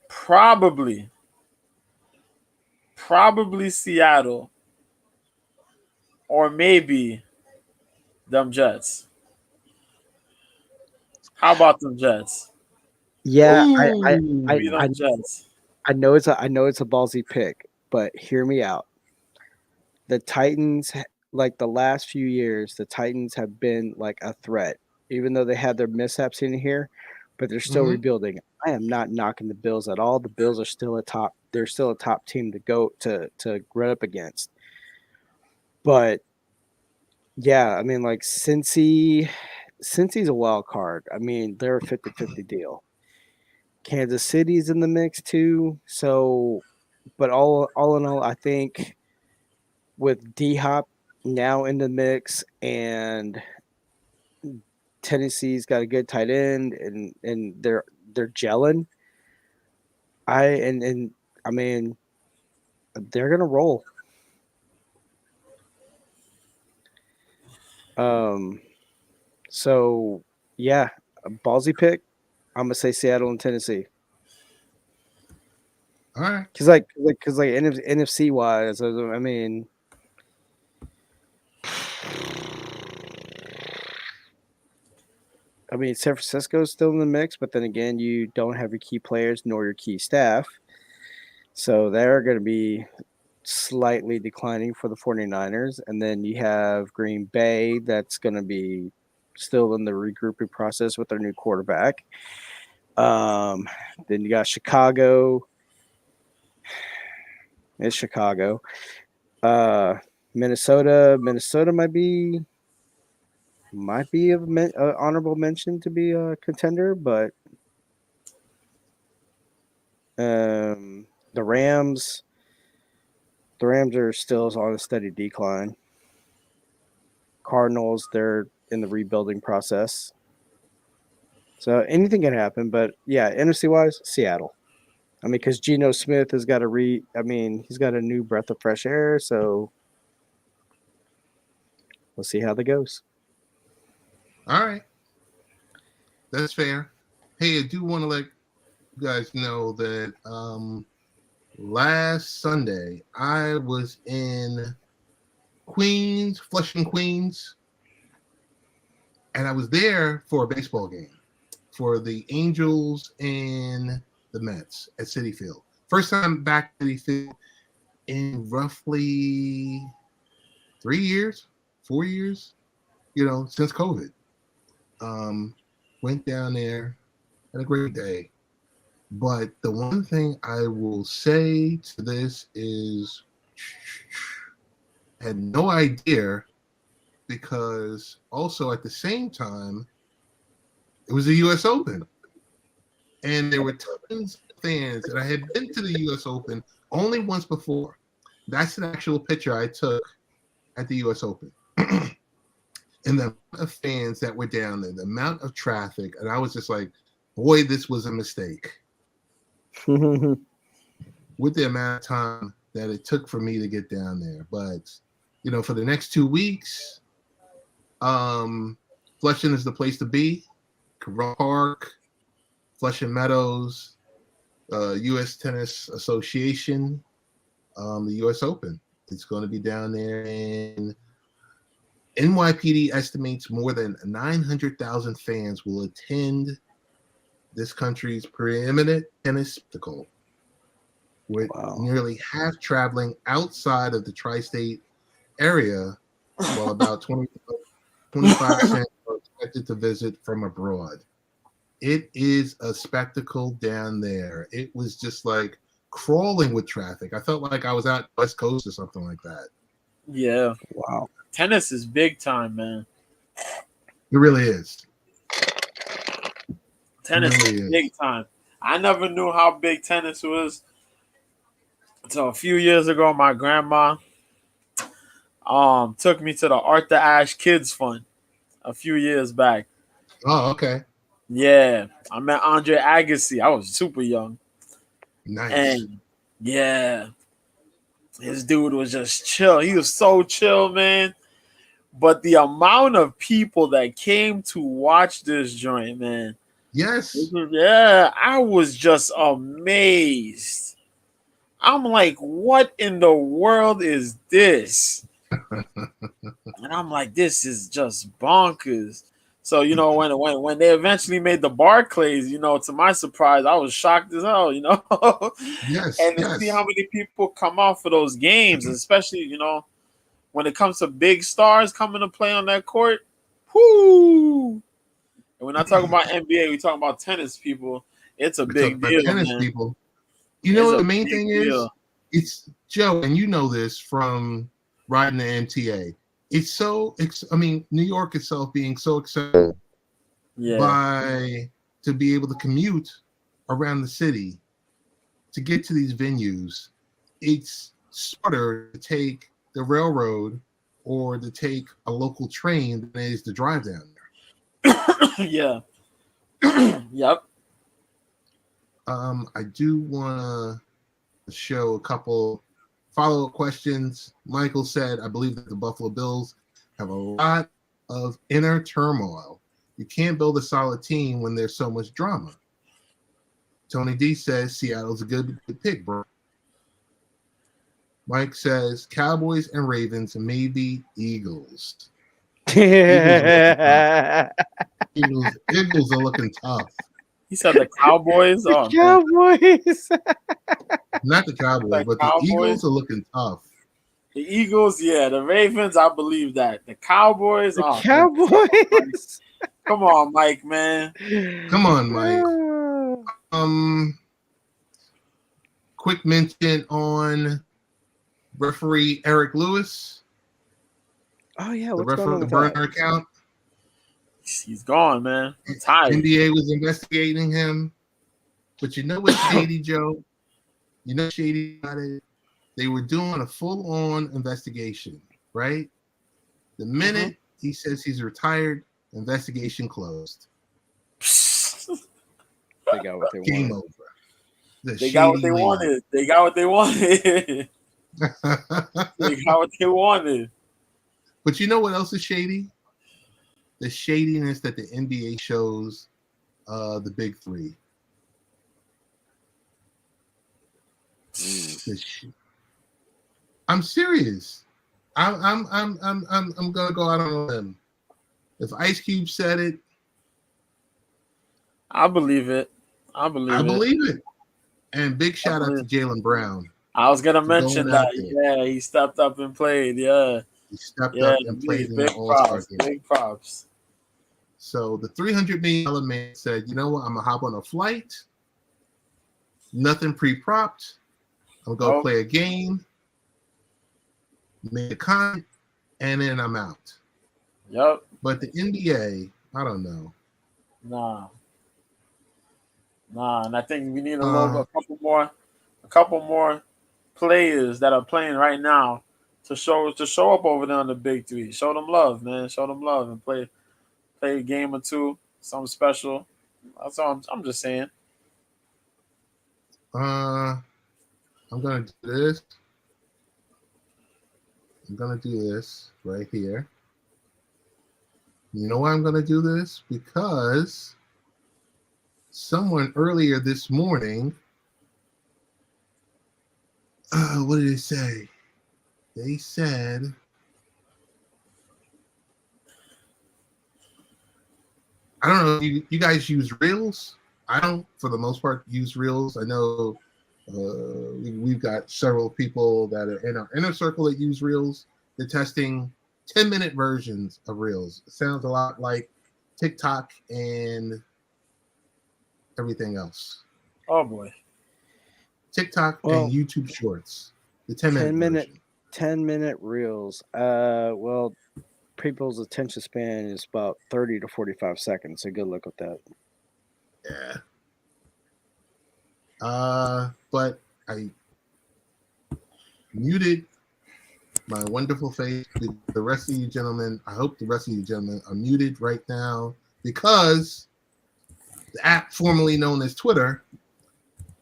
Probably Seattle. Or maybe them Jets. How about them Jets? Yeah, Maybe them Jets. I know it's a ballsy pick, but hear me out. The Titans, like the last few years, the Titans have been like a threat, even though they had their mishaps in here, but they're still rebuilding. I am not knocking the Bills at all. The Bills are still a top. They're still a top team to go to run up against. But yeah, I mean, like Cincy's a wild card. I mean, they're a 50-50 deal. Kansas City's in the mix too. So, but all in all, I think with D-Hop now in the mix and Tennessee's got a good tight end and they're gelling. I mean, they're gonna roll. So yeah, a ballsy pick. I'm gonna say Seattle and Tennessee. All right. Because NFC wise, I mean, I mean, San Francisco's still in the mix, but then again, you don't have your key players nor your key staff. So they're going to be slightly declining for the 49ers. And then you have Green Bay that's going to be still in the regrouping process with their new quarterback. Then you got Chicago. It's Chicago. Minnesota. Minnesota might be an honorable mention to be a contender, but the Rams are still on a steady decline. Cardinals, they're in the rebuilding process. So anything can happen, but yeah, NFC wise, Seattle. I mean, because Geno Smith has got he's got a new breath of fresh air, so we'll see how that goes. All right. That's fair. Hey, I do want to let you guys know that last Sunday I was in Queens, Flushing, Queens, and I was there for a baseball game for the Angels and the Mets at Citi Field. First time back at Citi Field in roughly 3 years, 4 years, since COVID. Went down there, had a great day. But the one thing I will say to this is I had no idea, because also at the same time, it was the U.S. Open. And there were tons of fans, and I had been to the U.S. Open only once before. That's an actual picture I took at the U.S. Open. And the amount of fans that were down there, the amount of traffic, and I was just like, boy, this was a mistake. With the amount of time that it took for me to get down there. But, for the next 2 weeks, Flushing is the place to be. Corona Park, Flushing Meadows, U.S. Tennis Association, the U.S. Open. It's going to be down there, and NYPD estimates more than 900,000 fans will attend this country's preeminent tennis spectacle, with nearly half traveling outside of the tri-state area, while about 25% are expected to visit from abroad. It is a spectacle down there. It was just like crawling with traffic. I felt like I was out West Coast or something like that. Yeah. Wow. Tennis is big time, man. It really is. Tennis is big time. I never knew how big tennis was until a few years ago. My grandma took me to the Arthur Ashe Kids Fund a few years back. Oh, okay. Yeah, I met Andre Agassi. I was super young. Nice. And yeah, his dude was just chill. He was so chill, man. But the amount of people that came to watch this joint, man. Yes. Yeah, I was just amazed. I'm like, what in the world is this? And I'm like, this is just bonkers. So, when they eventually made the Barclays, to my surprise, I was shocked as hell, Yes. And to see how many people come out for those games, especially, when it comes to big stars coming to play on that court, whoo! And we're not talking about NBA, we're talking about tennis people. It's a big deal, tennis man. people. You know what the main thing is? It's Joe, and you know this from riding the MTA. New York itself being so excited to be able to commute around the city to get to these venues. It's smarter to take the railroad or to take a local train than it is to drive down there. Yeah. Yep. I do want to show a couple follow-up questions. Michael said, I believe that the Buffalo Bills have a lot of inner turmoil. You can't build a solid team when there's so much drama. Tony D says Seattle's a good pick, bro. Mike says Cowboys and Ravens, maybe Eagles. Eagles are looking tough. He said the Cowboys. The Oh, man. Cowboys. Not the Cowboys, but the Cowboys? Eagles are looking tough. The Eagles, yeah. The Ravens, I believe that. The Cowboys, The oh, man. Cowboys. Come on, Mike, man. Come on, Mike. Oh. Quick mention on referee Eric Lewis, Oh yeah, the what's going on referee with burner that? account. He's gone, man. He's tired. NBA was investigating him, but you know what's shady, Joe? You know shady about it. They were doing a full-on investigation, right? The minute he says he's retired, investigation closed. They got what they Game wanted. over. They got what they wanted. They got what they wanted. They got what they wanted. But you know what else is shady? The shadiness that the NBA shows the big three. I'm serious. I'm gonna go out on a limb. If Ice Cube said it, I believe it. I believe it. And big shout out to Jaylen Brown. I was gonna mention that. there. Yeah, he stepped up and played. Yeah, he stepped up and played in the All-Star game. Big props. So the $300 million man said, "You know what? I'm gonna hop on a flight. Nothing pre-propped. I'm gonna play a game, make a comment, and then I'm out." Yep. But the NBA, I don't know. Nah, and I think we need a couple more players that are playing right now to show up over there on the big three. Show them love, man. Show them love and play a game or two, something special. That's all I'm just saying. I'm gonna do this. I'm gonna do this right here. You know why I'm gonna do this? Because someone earlier this morning, what did they say? They said, I don't know, you guys use Reels? I don't, for the most part, use Reels. I know we've got several people that are in our inner circle that use Reels. They're testing 10-minute versions of Reels. It sounds a lot like TikTok and everything else. Oh boy. TikTok and YouTube Shorts. The 10-minute reels. Well, people's attention span is about 30 to 45 seconds. So good luck with that. Yeah. But I muted my wonderful face. The rest of you gentlemen, I hope the rest of you gentlemen are muted right now because the app formerly known as Twitter,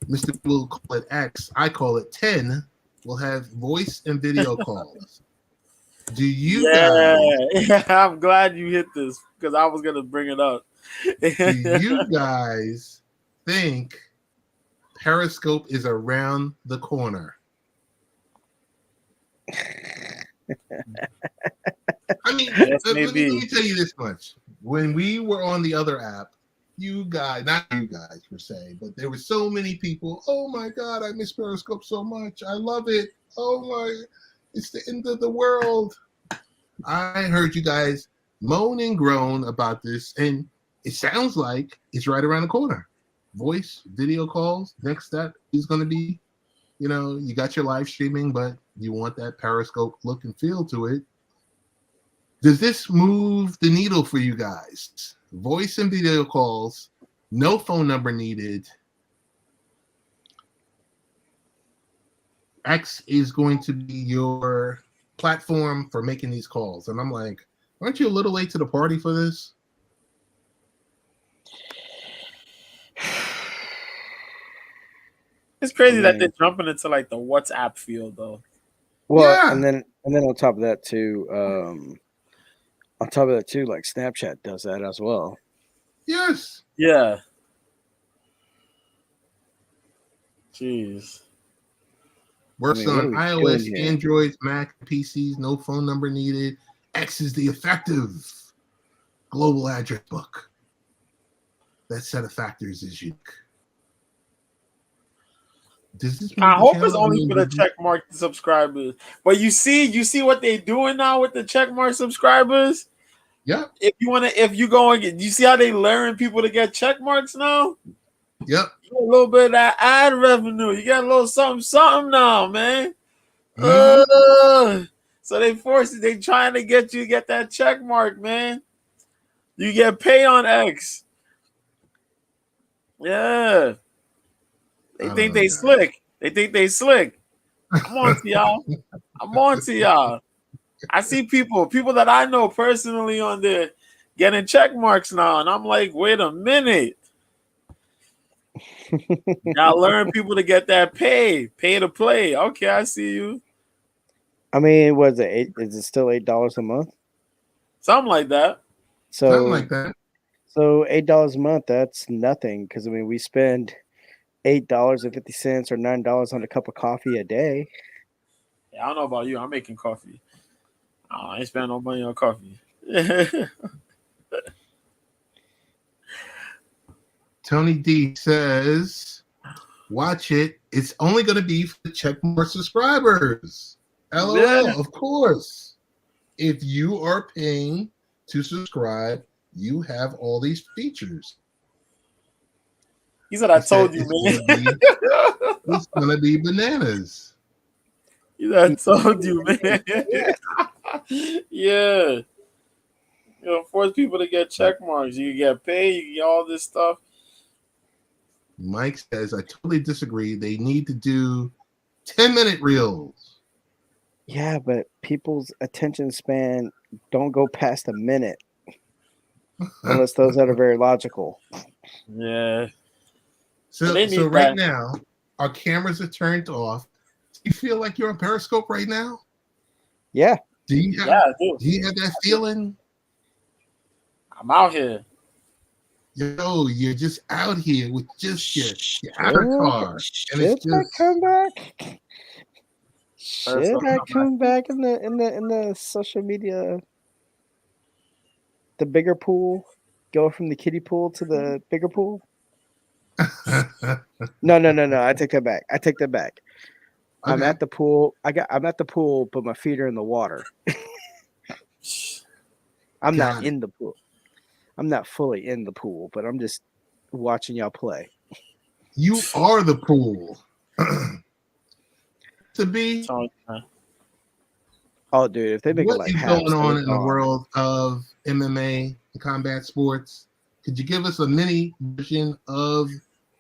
Mr. will call it X, I call it 10, will have voice and video calls. Do you guys? Yeah, I'm glad you hit this because I was gonna bring it up. Do you guys think Periscope is around the corner? I mean, yes, let me tell you this much. When we were on the other app, you guys, not you guys per se, but there were so many people. Oh my God, I miss Periscope so much. I love it. Oh my, it's the end of the world. I heard you guys moan and groan about this, and it sounds like it's right around the corner. Voice, video calls. Next step is going to be, you got your live streaming, but you want that Periscope look and feel to it. Does this move the needle for you guys? Voice and video calls, no phone number needed. X is going to be your platform for making these calls. And I'm like, aren't you a little late to the party for this? It's crazy that they're jumping into like the WhatsApp field though. Well, yeah. and then on top of that too, like Snapchat does that as well. Yes. Yeah. Jeez. Works on iOS, Android, Mac, PCs, no phone number needed. X is the effective global address book. That set of factors is unique. Does this I move the hope it's channel? only for the check mark subscribers. But you see what they doing now with the check mark subscribers? Yep. If you go and you see how they luring people to get check marks now? Yep. You get a little bit of that ad revenue. You got a little something now, man. Mm-hmm. So they trying to get you to get that check mark, man. You get pay on X. Yeah. They think they slick. They think they slick. I'm on to y'all. I'm on to y'all. I see people that I know personally on there getting check marks now, and I'm like, wait a minute. Now learn people to get that pay to play. Okay, I see you. I mean, was it eight? Is it still $8 a month? Something like that. Something like that. So $8 a month, that's nothing. Because I mean, we spend $8.50 or $9 on a cup of coffee a day. Yeah, I don't know about you. I'm making coffee. I ain't spending no money on coffee. Tony D says, watch it. It's only going to be for the check more subscribers. LOL, Yeah. Of course. If you are paying to subscribe, you have all these features. He said, I told you, man. It's going to be bananas. He said, I told you, man. Yeah. You know, force people to get check marks. You can get paid. You can get all this stuff. Mike says, I totally disagree. They need to do 10-minute reels. Yeah, but people's attention span don't go past a minute. Unless those that are very logical. Yeah. So right now, our cameras are turned off. Do you feel like you're on Periscope right now? Yeah. Do you have that feeling? I'm out here. Yo, you're just out here with just your avatar. And it's I come back? Should I come back in the social media? The bigger pool? Go from the kiddie pool to the bigger pool? No. I take that back. Okay. I'm at the pool. I'm at the pool, but my feet are in the water. I'm not in the pool. I'm not fully in the pool, but I'm just watching y'all play. You are the pool. To be. Oh, dude, if they make it like what is going on in the world of MMA and combat sports? Could you give us a mini version of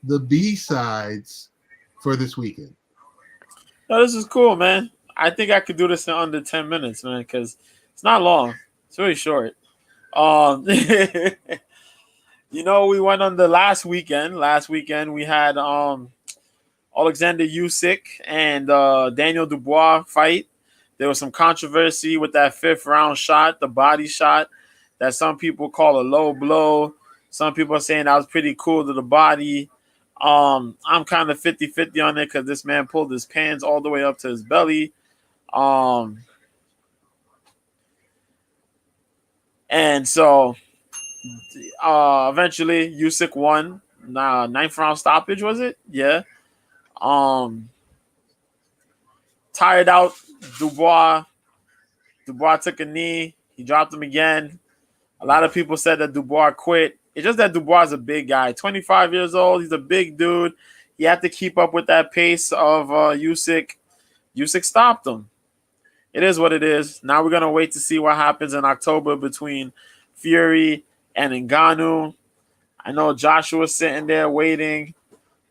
the B-sides for this weekend? Oh, this is cool, man. I think I could do this in under 10 minutes, man, because it's not long. It's really short. You know, we went on the last weekend. Last weekend we had Alexander Usyk and Daniel Dubois fight. There was some controversy with that 5th round shot, the body shot, that some people call a low blow. Some people are saying that was pretty cool to the body. I'm kind of 50-50 on it because this man pulled his pants all the way up to his belly. And so eventually Usyk won. 9th round stoppage, was it? Yeah. Tired out Dubois. Dubois took a knee. He dropped him again. A lot of people said that Dubois quit. It's just that Dubois is a big guy. 25 years old. He's a big dude. He had to keep up with that pace of Usyk. Usyk stopped him. It is what it is. Now we're going to wait to see what happens in October between Fury and Ngannou. I know Joshua's sitting there waiting.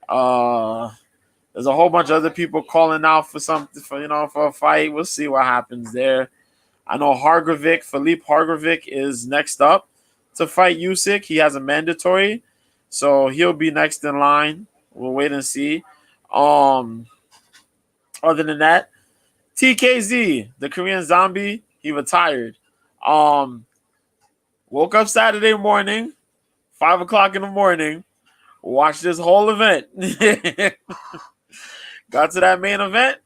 There's a whole bunch of other people calling out for something, for a fight. We'll see what happens there. I know Philippe Hargovic is next up to fight Usyk. He has a mandatory, so he'll be next in line. We'll wait and see. Other than that, TKZ, the Korean Zombie, he retired. Woke up Saturday morning, 5 o'clock in the morning, watched this whole event. Got to that main event.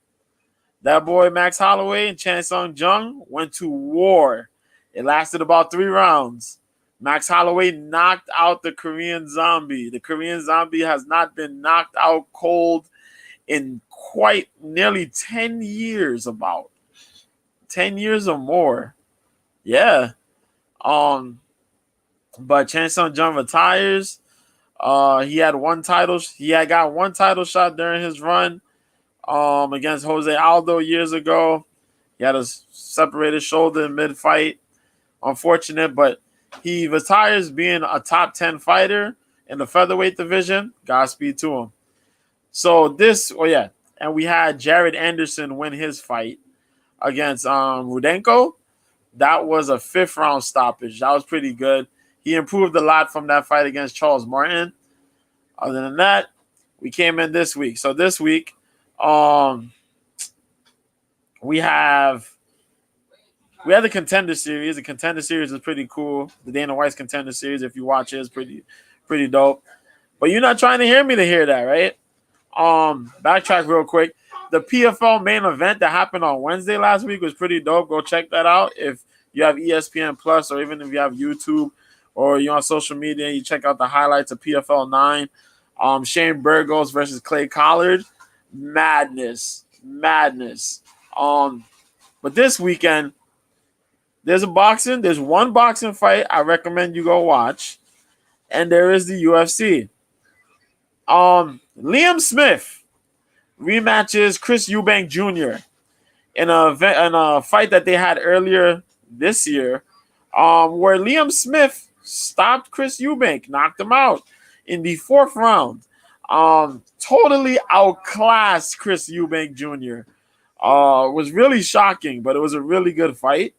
That boy Max Holloway and Chan Sung Jung went to war. It lasted about 3 rounds. Max Holloway knocked out the Korean Zombie. The Korean Zombie has not been knocked out cold in quite nearly 10 years, about 10 years or more. Yeah. But Chan Sung Jung retires. He had got one title shot during his run against Jose Aldo years ago. He had a separated shoulder in mid-fight. Unfortunate, but he retires being a top 10 fighter in the featherweight division. Godspeed to him. So and we had Jared Anderson win his fight against Rudenko. That was a 5th round stoppage. That was pretty good. He improved a lot from that fight against Charles Martin. Other than that, we came in this week. So this week, we had the Contender Series. The Contender Series is pretty cool. The Dana White's Contender Series, if you watch it, is pretty dope. But you're not trying to hear me to hear that, right? Backtrack real quick. The PFL main event that happened on Wednesday last week was pretty dope. Go check that out if you have ESPN Plus, or even if you have YouTube, or you're on social media and you check out the highlights of PFL 9. Shane Burgos versus Clay Collard. Madness. But this weekend, there's one boxing fight I recommend you go watch, and there is the UFC. Liam Smith rematches Chris Eubank Jr. in a fight that they had earlier this year, where Liam Smith stopped Chris Eubank, knocked him out in the 4th round. Totally outclassed Chris Eubank Jr. Was really shocking, but it was a really good fight.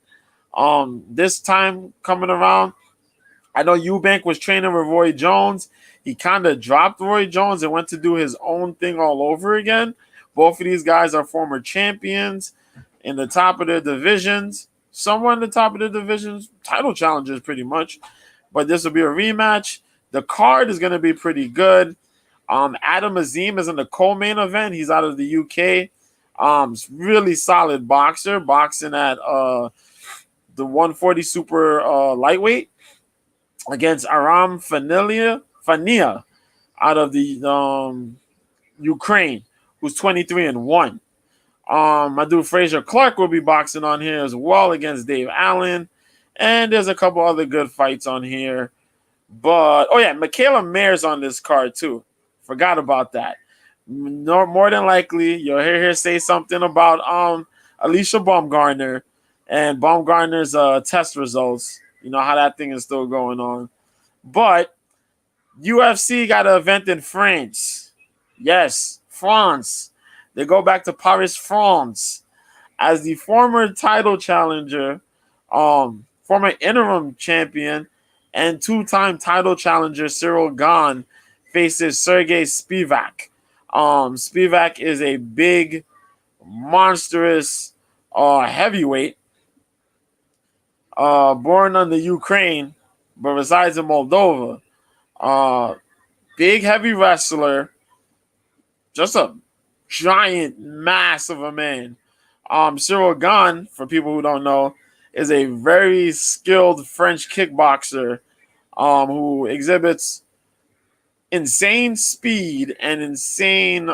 This time coming around, I know Eubank was training with Roy Jones. He kind of dropped Roy Jones and went to do his own thing all over again. Both of these guys are former champions in the top of their divisions. Somewhere in the top of the divisions, title challengers pretty much. But this will be a rematch. The card is going to be pretty good. Adam Azim is in the co-main event. He's out of the UK. Really solid boxer, boxing at the 140 super lightweight against Aram Fania out of the Ukraine, who's 23-1. My dude Fraser Clark will be boxing on here as well against Dave Allen. And there's a couple other good fights on here. But, Michaela Mayer's on this card too. Forgot about that. More than likely, you'll hear her say something about Alicia Baumgartner and Baumgartner's test results. You know how that thing is still going on. But UFC got an event in France. Yes, France. They go back to Paris, France. As the former title challenger, former interim champion, and 2-time title challenger Cyril Gane faces Sergey Spivak. Spivak is a big, monstrous heavyweight, born on the Ukraine, but resides in Moldova. Big, heavy wrestler, just a giant mass of a man. Cyril Gane, for people who don't know, is a very skilled French kickboxer who exhibits insane speed and insane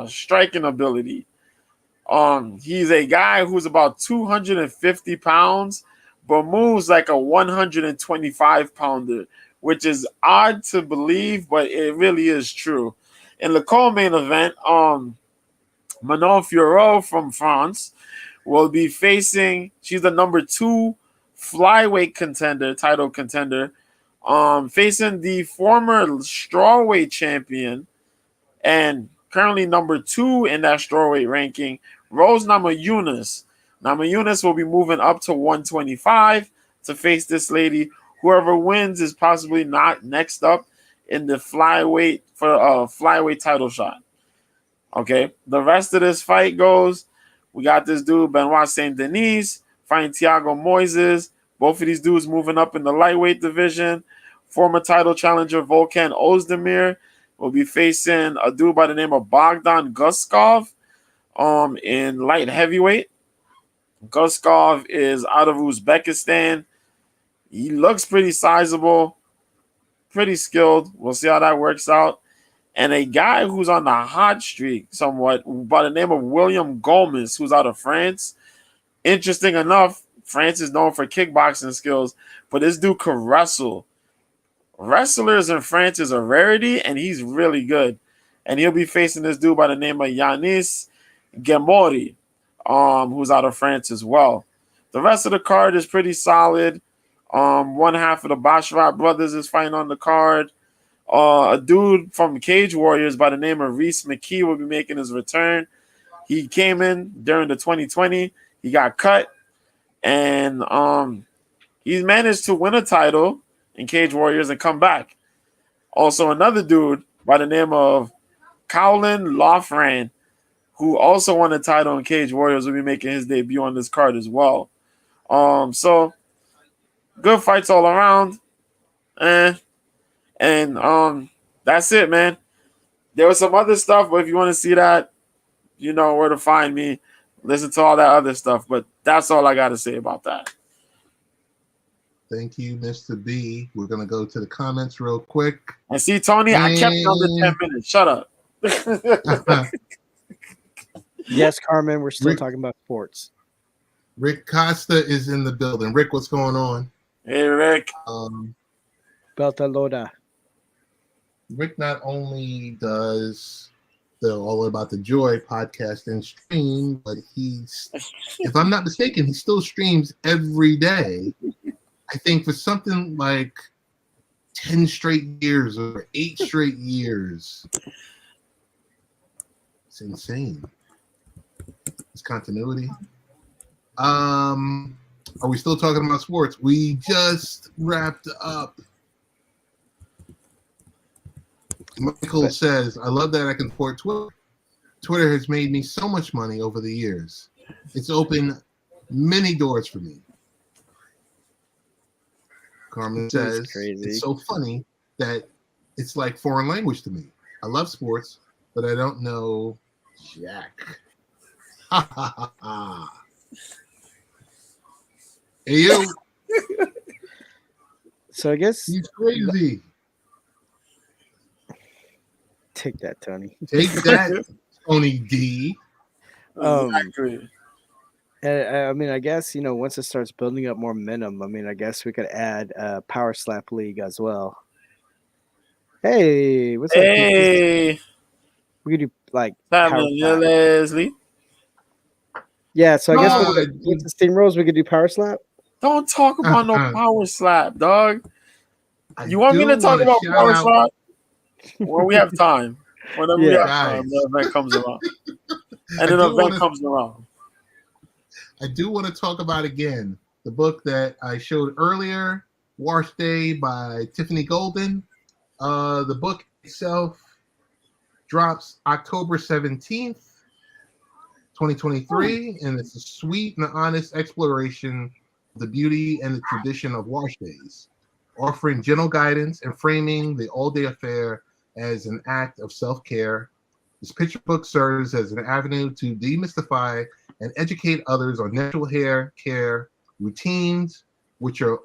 striking ability. He's a guy who's about 250 pounds, but moves like a 125 pounder, which is odd to believe, but it really is true. In the co-main event, Manon Fiorot from France will be facing, she's the number 2 flyweight title contender, facing the former strawweight champion and currently number 2 in that strawweight ranking, Rose Namajunas. Namajunas will be moving up to 125 to face this lady. Whoever wins is possibly not next up in the flyweight for a flyweight title shot. Okay, the rest of this fight goes, we got this dude Benoit Saint Denis fighting Thiago Moises. Both of these dudes moving up in the lightweight division. Former title challenger Volkan Ozdemir will be facing a dude by the name of Bogdan Guskov in light heavyweight. Guskov is out of Uzbekistan. He looks pretty sizable, pretty skilled. We'll see how that works out. And a guy who's on the hot streak somewhat by the name of William Gomez, who's out of France. Interesting enough, France is known for kickboxing skills, but this dude can wrestle. Wrestlers in France is a rarity, and he's really good. And he'll be facing this dude by the name of Yanis Gemori, who's out of France as well. The rest of the card is pretty solid. One half of the Bashrat brothers is fighting on the card. A dude from Cage Warriors by the name of Reese McKee will be making his return. He came in during the 2020. He got cut, and he's managed to win a title in Cage Warriors and come back. Also, another dude by the name of Cowlin Lofran, who also won a title in Cage Warriors, will be making his debut on this card as well. So good fights all around. And that's it, man. There was some other stuff, but if you want to see that, you know where to find me. Listen to all that other stuff, but that's all I got to say about that. Thank you, Mr. B. We're going to go to the comments real quick. And see, Tony, I kept it under 10 minutes. Shut up. Yes, Carmen, we're still talking about sports. Rick Costa is in the building. Rick, what's going on? Hey, Rick. Beltalowda. Rick not only does the All About the Joy podcast and stream, but he's, if I'm not mistaken, he still streams every day. I think for something like 10 straight years or 8 straight years. It's insane. It's continuity. Are we still talking about sports? We just wrapped up. Michael says, I love that I can support Twitter. Twitter has made me so much money over the years. It's opened many doors for me. Carmen says, it's so funny that it's like foreign language to me. I love sports, but I don't know Jack. Ha ha ha ha. Hey, yo. So I guess he's crazy. Take that, Tony. Take that, Tony D. Exactly. I mean, I guess, you know, once it starts building up more momentum, I mean, I guess we could add Power Slap League as well. Hey, what's up? Hey. We could do like Leslie. Yeah, so I guess with the steamrolls, we could do Power Slap. Don't talk about no Power Slap, dog. You want me to talk about Power Slap? Well, we have time. Whenever we have time, the event comes around. And an event comes around. I do want to talk about again the book that I showed earlier, Wash Day by Tiffany Golden. The book itself drops October 17th, 2023, and it's a sweet and honest exploration of the beauty and the tradition of wash days, offering gentle guidance and framing the all-day affair as an act of self-care. This picture book serves as an avenue to demystify and educate others on natural hair care routines, which are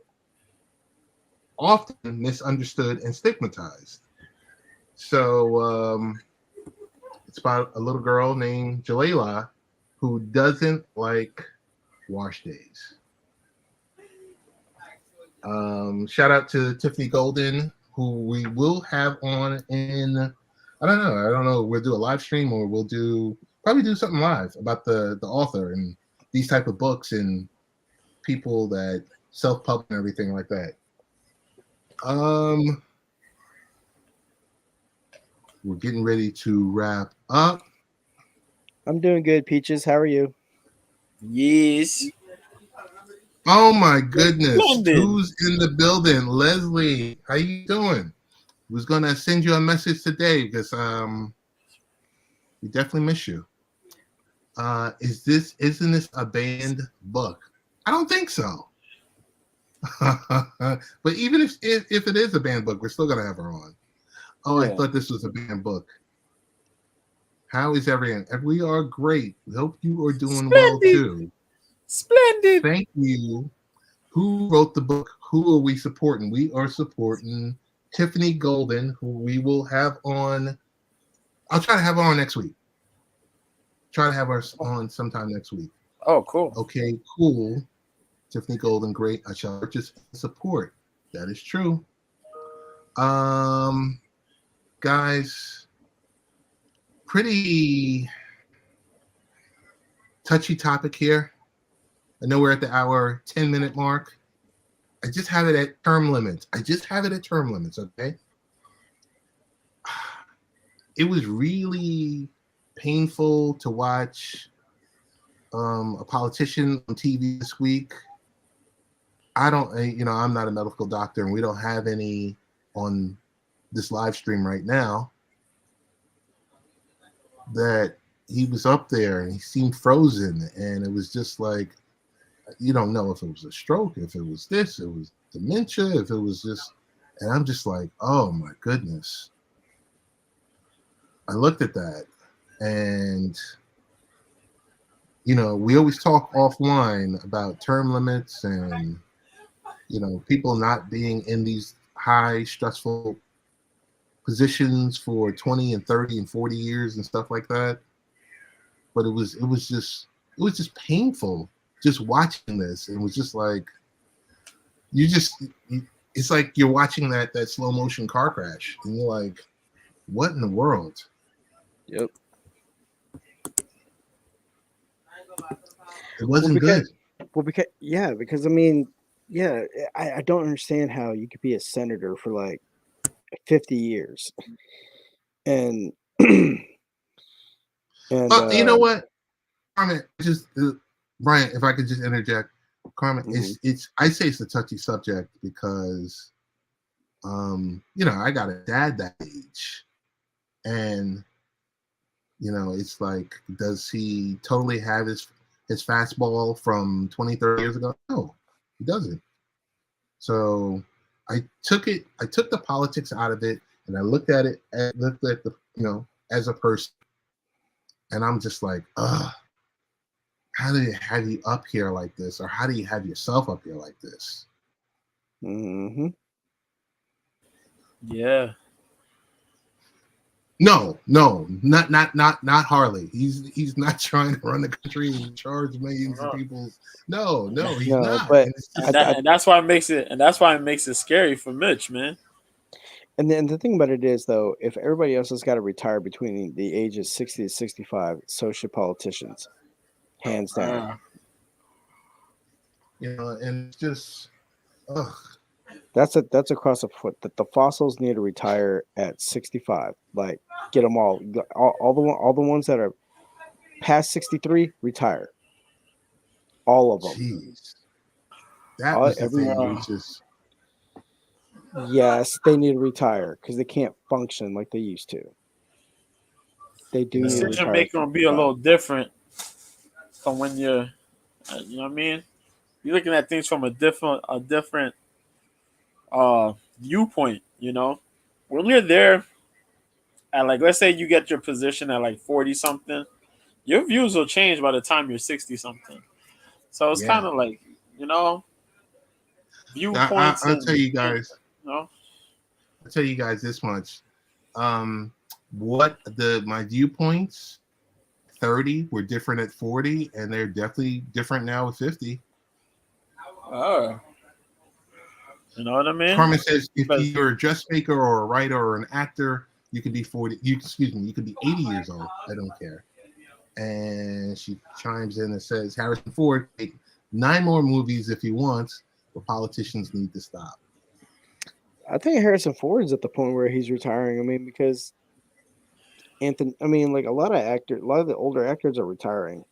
often misunderstood and stigmatized. So it's about a little girl named Jalila who doesn't like wash days. Shout out to Tiffany Golden, who we will have on in, I don't know, we'll do a live stream or we'll probably do something live about the author and these type of books and people that self-publish and everything like that. We're getting ready to wrap up. I'm doing good, Peaches. How are you? Yes. Oh my goodness. London. Who's in the building? Leslie, how you doing? Was gonna send you a message today because we definitely miss you. Isn't this a banned book? I don't think so. But even if it is a banned book, we're still gonna have her on. Oh, yeah. I thought this was a banned book. How is everyone? We are great. We hope you are doing well too. Splendid. Thank you. Who wrote the book? Who are we supporting? We are supporting Tiffany Golden, who we will have on. I'll try to have her on next week. Try to have her on sometime next week. Oh, cool. Okay, cool. Tiffany Golden, great. I shall purchase and support. That is true. Guys, pretty touchy topic here. I know we're at the hour 10-minute mark. I just have it at term limits. Okay? It was really painful to watch a politician on TV this week. I'm not a medical doctor, and we don't have any on this live stream right now. That he was up there and he seemed frozen, and it was just like, you don't know if it was a stroke, if it was this, it was dementia, if it was just, and I'm just like, oh my goodness. I looked at that, and we always talk offline about term limits and people not being in these high stressful positions for 20 and 30 and 40 years and stuff like that. But it was just painful just watching this. It was just like it's like you're watching that slow motion car crash, and you're like, what in the world? Yep. It wasn't good. Because I don't understand how you could be a senator for like 50 years. And Well, you know what, Carmen, Brian, if I could just interject, Carmen, it's I say it's a touchy subject because I got a dad that age, and it's like, does he totally have his fastball from 20, 30 years ago? No, he doesn't. So I took the politics out of it, and I looked at the as a person, and I'm just like, how do you have you up here like this, or how do you have yourself up here like this? Mm-hmm. Yeah. No, not Harley. He's not trying to run the country and charge millions of people. No, he's not. But and that's why it makes it scary for Mitch, man. And then the thing about it is, though, if everybody else has got to retire between the ages 60 to 65, so should politicians, hands down. And it's just, ugh. That's across the foot. That the fossils need to retire at 65. Like, get them all the ones that are past 63, retire. All of them. Jeez. That was the thing, just. Yes, they need to retire because they can't function like they used to. They do. Decision making will be a little different from when you're, you know what I mean? You're looking at things from a different viewpoint. When you're there, and like, let's say you get your position at like 40 something, your views will change by the time you're 60 something. So it's kind of like, viewpoints. I'll tell you guys. No? I'll tell you guys this much. My viewpoints 30 were different at 40, and they're definitely different now at 50. Oh. You know what I mean? Carmen says if you're a dressmaker or a writer or an actor, you could be 40. You could be 80 years old. I don't care. And she chimes in and says Harrison Ford make 9 more movies if he wants, but politicians need to stop. I think Harrison Ford's at the point where he's retiring. I mean, because like a lot of the older actors are retiring.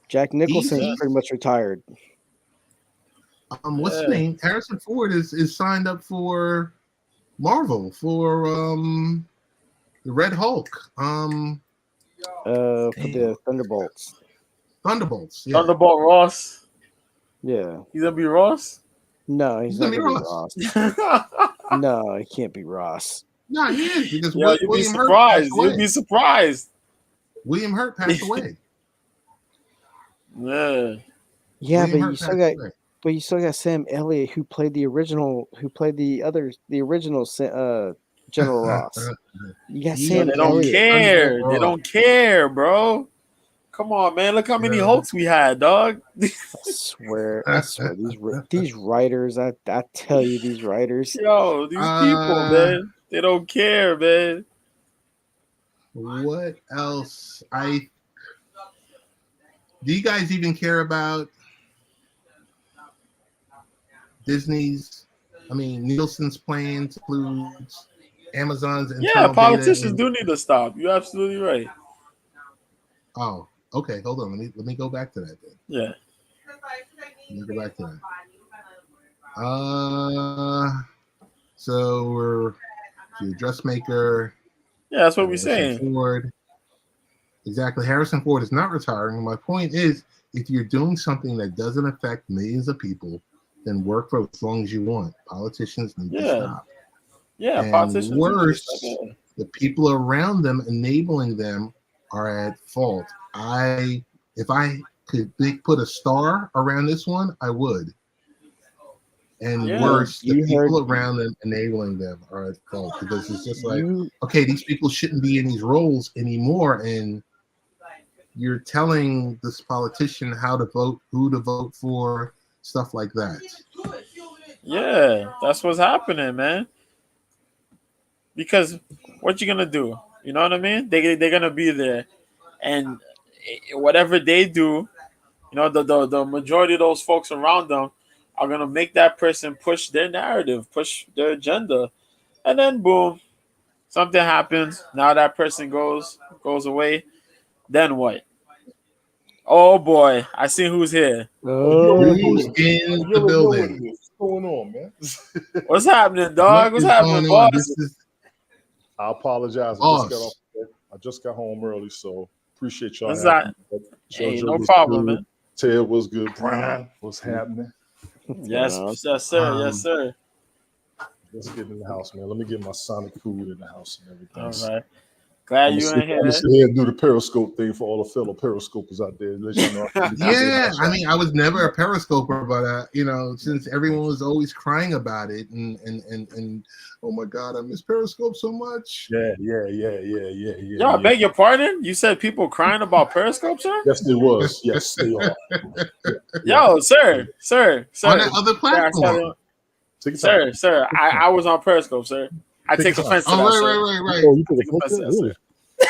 Jack Nicholson's pretty much retired. What's the name? Harrison Ford is signed up for Marvel for the Red Hulk. For the Thunderbolts. Yeah. Thunderbolt Ross. Yeah. He's gonna be Ross? No, he's not gonna be Ross. No, he can't be Ross. No, he is, because you'd be surprised. You'd be surprised. William Hurt passed away. Yeah. Yeah, but William you Hurt still passed got away. Sam Elliott who played the original General Ross. You got Yo, Sam they don't He Elliott. is General care. They Ross. don't care, bro. Come on, man. Look how many Yeah. Hulks we had, dog. I swear these writers, I tell you, these writers. Yo, these people, man. They don't care, man. What else? Do you guys even care about Disney's? I mean, Nielsen's plans includes Amazon's Yeah, internal data. politicians do need to stop. You're absolutely right. Oh, okay. Hold on. Let me go back to that then. Yeah. Let me go back to that. So we're the dressmaker. Yeah, that's what we're Harrison saying. Ford. Exactly. Harrison Ford is not retiring. My point is, if you're doing something that doesn't affect millions of people, then work for as long as you want. Politicians need to stop. Yeah, And politicians do need to worse, stop. Yeah. the people around them enabling them are at fault. If I could put a star around this one, I would. And Yeah. worse, the You people heard- around them enabling them are at fault because it's just like, You okay, these people shouldn't be in these roles anymore, and you're telling this politician how to vote, who to vote for, stuff like that. Yeah, that's what's happening, man. Because what you gonna do? You know what I mean? They're gonna be there, and whatever they do, you know, the majority of those folks around them are gonna make that person push their narrative, push their agenda, and then boom, something happens. Now that person goes away. Then what? Oh boy, I see who's here. Who's in the building? What's going on, man? What's happening, What dog? What's is happening, going boss? on? This is I apologize. Boss. I just got home early, so appreciate y'all. What's having that? me. Hey, JoJo no was problem, good. man. Ted was good. Brian, what's happening? Yes, yes, sir. Yes, sir. Let's get in the house, man. Let me get my Sonic food in the house and everything. All right. Glad I'm you gonna in here. sit here and do the Periscope thing for all the fellow Periscopers out there. Let you know. yeah. I mean, I was never a Periscoper, but you know, since everyone was always crying about it, and oh my God, I miss Periscope so much. Yeah. Yo, I beg your pardon. You said people crying about Periscope, sir? Yes, they was. Yes, they are. Yo, sir. On that other platform. Sir. I was on Periscope, sir. I take offense to that, sir. Right. Oh, you take Take offense to that, offense? sir.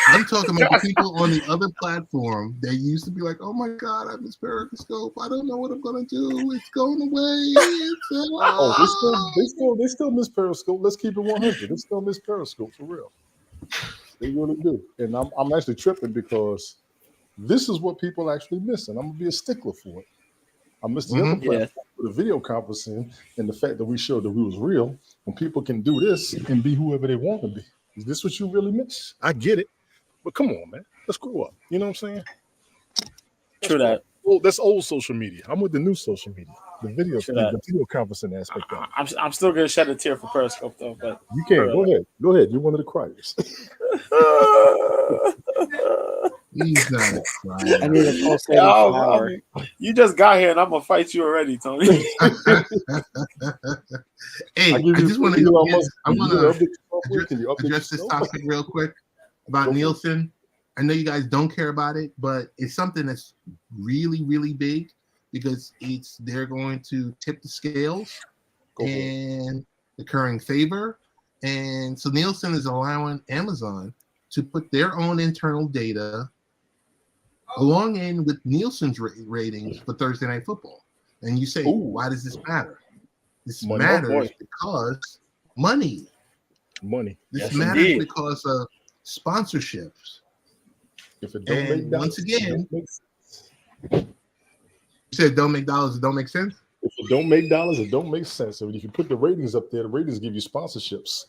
I'm talking about the people on the other platform that used to be like, "Oh my God, I miss Periscope. I don't know what I'm gonna do. It's going away." They still miss Periscope. Let's keep it 100. They still miss Periscope for real. They really do. And I'm actually tripping because this is what people actually miss, and I'm gonna be a stickler for it. I missed the other platform for the video conferencing and the fact that we showed that we was real. When people can do this and be whoever they want to be, is this what you really miss? I get it, but come on, man, let's grow up. You know what I'm saying? True that. Well, that's old social media. I'm with the new social media, the video, True that. the video conferencing aspect of it. I'm still gonna shed a tear for Periscope though, but You can go ahead. You're one of the criers. He's not a I need a pulsating flower. You just got here and I'm gonna fight you already, Tony. Hey, I just want to address this topic real quick about Nielsen. I know you guys don't care about it, but it's something that's really, really big because they're going to tip the scales and the current favor. And so Nielsen is allowing Amazon to put their own internal data along in with Nielsen's ratings for Thursday Night Football. And you say, why does this matter? This matters because money. This matters because of sponsorships. If it don't make once again, you said don't make dollars, it don't make sense? If it don't make dollars, it don't make sense. So if you put the ratings up there, the ratings give you sponsorships.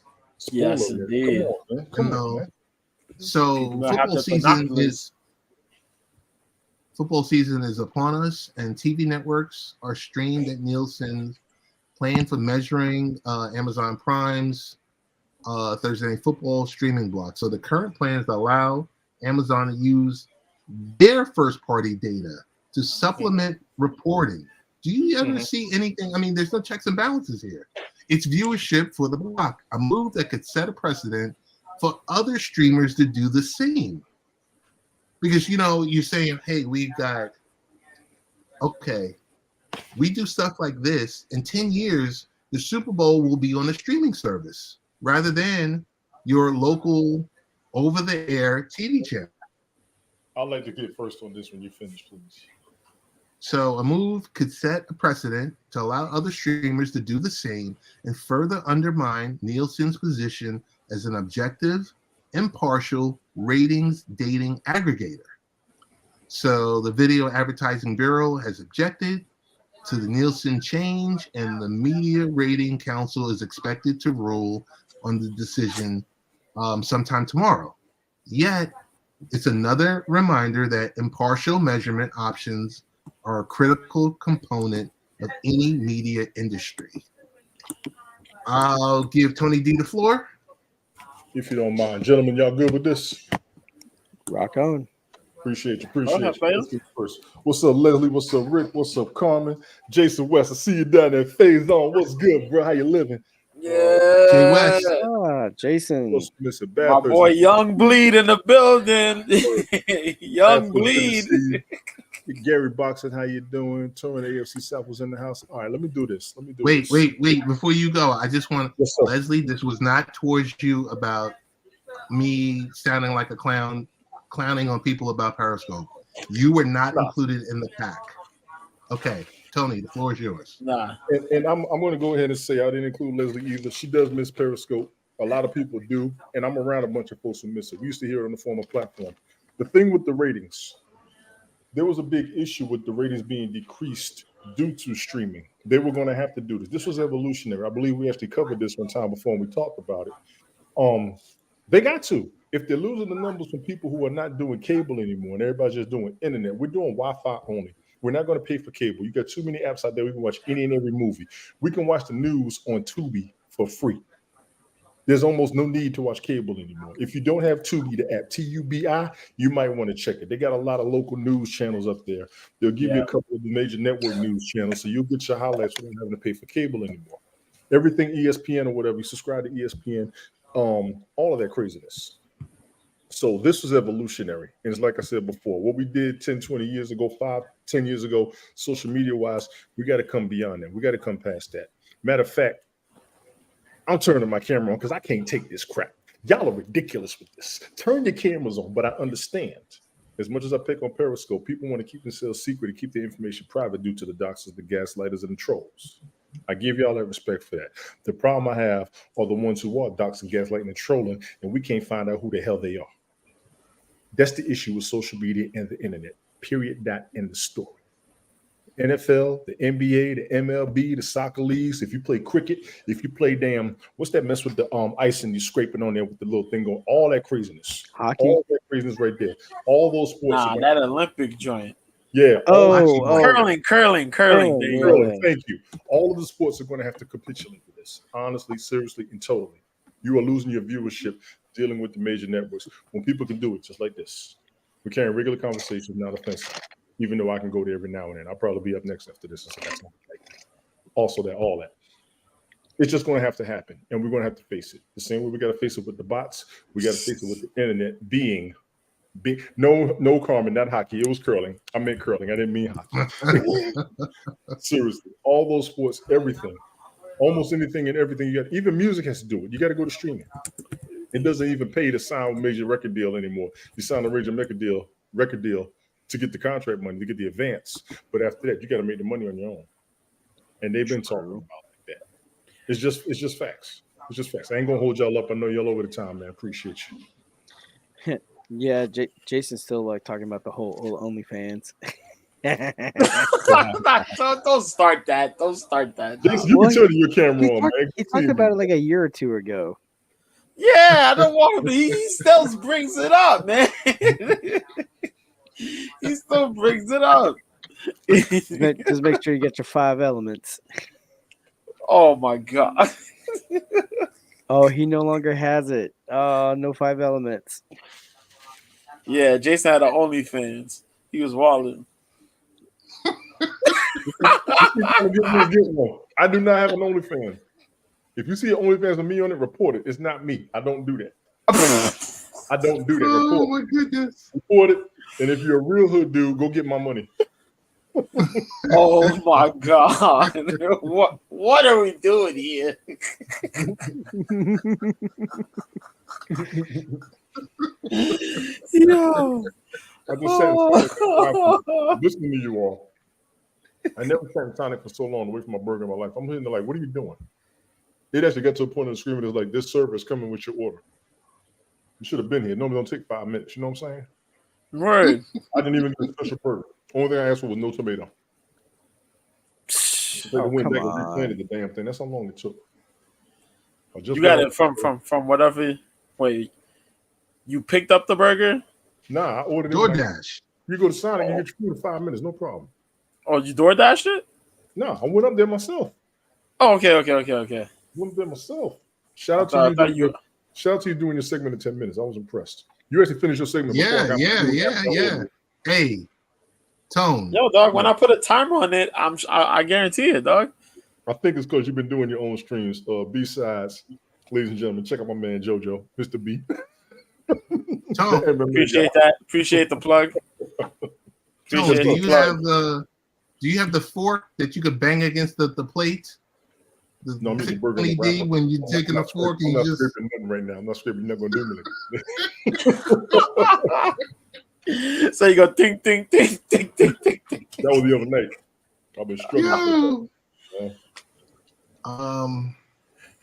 Yes, indeed. Come on, man. So football season is upon us, and TV networks are streamed at Nielsen's plan for measuring Amazon Prime's Thursday Night Football streaming block. So the current plans allow Amazon to use their first-party data to supplement reporting. Do you ever see anything? I mean, there's no checks and balances here. It's viewership for the block, a move that could set a precedent for other streamers to do the same. Because, you're saying, hey, we do stuff like this. In 10 years, the Super Bowl will be on a streaming service rather than your local over-the-air TV channel. I'd like to get first on this when you finish, please. So a move could set a precedent to allow other streamers to do the same and further undermine Nielsen's position as an objective, impartial ratings dating aggregator. So the Video Advertising Bureau has objected to the Nielsen change, and the Media Rating Council is expected to rule on the decision sometime tomorrow. Yet, it's another reminder that impartial measurement options are a critical component of any media industry. I'll give Tony D the floor. If you don't mind. Gentlemen, y'all good with this? Rock on. Appreciate you. Let's get first. What's up, Leslie? What's up, Rick? What's up, Carmen? Jason West, I see you down there. Phase on. What's good, bro? How you living? Yeah. Jay West. Jason. My boy Young Bleed in the building. Young Bleed. Gary Boxon, how you doing? Touring AFC South was in the house. All right, let me do this. Wait. Before you go, I just want Leslie, this was not towards you about me sounding like a clown, clowning on people about Periscope. You were not included in the pack. Okay, Tony, the floor is yours. Nah. And I'm going to go ahead and say I didn't include Leslie either. She does miss Periscope. A lot of people do, and I'm around a bunch of folks who miss it. We used to hear it on the former platform. The thing with the ratings, there was a big issue with the ratings being decreased due to streaming. They were going to have to do this. This was evolutionary. I believe we actually covered this one time before and we talked about it. They got to. If they're losing the numbers from people who are not doing cable anymore and everybody's just doing internet, we're doing Wi-Fi only. We're not going to pay for cable. You got too many apps out there. We can watch any and every movie. We can watch the news on Tubi for free. There's almost no need to watch cable anymore. If you don't have Tubi, the app Tubi, you might want to check it. They got a lot of local news channels up there. They'll give you a couple of the major network news channels, so you'll get your highlights without having to pay for cable anymore. Everything ESPN or whatever, you subscribe to ESPN, all of that craziness. So this was evolutionary. And it's like I said before, what we did 10, 20 years ago, 5, 10 years ago, social media-wise, we got to come beyond that. We got to come past that. Matter of fact, I'm turning my camera on because I can't take this crap. Y'all are ridiculous with this. Turn your cameras on, but I understand. As much as I pick on Periscope, people want to keep themselves secret and keep their information private due to the doxers, the gaslighters, and the trolls. I give y'all that respect for that. The problem I have are the ones who are doxing, gaslighting, and trolling, and we can't find out who the hell they are. That's the issue with social media and the internet. Period. End the story. NFL, the NBA, the MLB, the soccer leagues. If you play cricket, if you play what's that mess with the icing you scraping on there with the little thing going, all that craziness. Hockey. All that craziness right there. All those sports. Nah, that Olympic joint. Yeah. Curling. Thank you. All of the sports are going to have to capitulate to this. Honestly, seriously, and totally. You are losing your viewership dealing with the major networks when people can do it just like this. We're carrying regular conversations, not offensive. Even though I can go there every now and then. I'll probably be up next after this. Also all that. It's just going to have to happen. And we're going to have to face it. The same way we got to face it with the bots. We got to face it with the internet being no, Carmen, not hockey. It was curling. I meant curling. I didn't mean hockey. Seriously. All those sports, everything. Almost anything and everything you got. Even music has to do it. You got to go to streaming. It doesn't even pay to sign a major record deal anymore. You sign a major record deal to get the contract money, to get the advance. But after that, you got to make the money on your own. And they've been talking about like that. It's just facts. It's just facts. I ain't gonna hold y'all up. I know y'all over the time, man. Appreciate you. Yeah, Jason's still like talking about the whole OnlyFans. Don't start that. Don't start that. Jason, you can turn your camera on, man. He talked about it like a year or two ago. Yeah, I don't want to be. He still brings it up, man. He still brings it up. Just make sure you get your 5 elements. Oh my god. Oh, he no longer has it. Oh, no 5 elements. Yeah, Jason had an OnlyFans. He was wilding. Get one. I do not have an OnlyFans. If you see an OnlyFans with me on it, report it. It's not me. I don't do that. I don't do that. Oh Report my goodness. Report it. And if you're a real hood dude, go get my money. Oh my God. What are we doing here? Yo. I just sat in Sonic listening to you all. I never sat in Sonic for so long away from my burger in my life. I'm sitting there like, what are you doing? It actually got to a point of screaming. It's like, this server is coming with your order. You should have been here. Normally don't take 5 minutes. You know what I'm saying? Right. I didn't even get a special burger. Only thing I asked for was no tomato. They went back and replanted the damn thing. That's how long it took. You got it from whatever. Wait, you picked up the burger? Nah, I ordered it. DoorDash. You go to Sonic and get your food in 5 minutes, no problem. Oh, you DoorDashed it? No, I went up there myself. Oh, okay. Went up there myself. Shout out to you. Shout out to you doing your segment in 10 minutes. I was impressed. You actually finished your segment. Yeah. Hey, Tone. Yo, dog. When I put a timer on it, I guarantee it, dog. I think it's because you've been doing your own streams. B-sides, ladies and gentlemen, check out my man JoJo, Mr. B. Tone. Appreciate that. Appreciate the plug. Tone, do you have the fork that you could bang against the plate? No, I'm using burger. When you're taking a fork, I'm not scraping nothing right now. I'm not scraping nothing. Gonna do So you go ting ting ting ting ting ting ting. That was the other night. I've been struggling.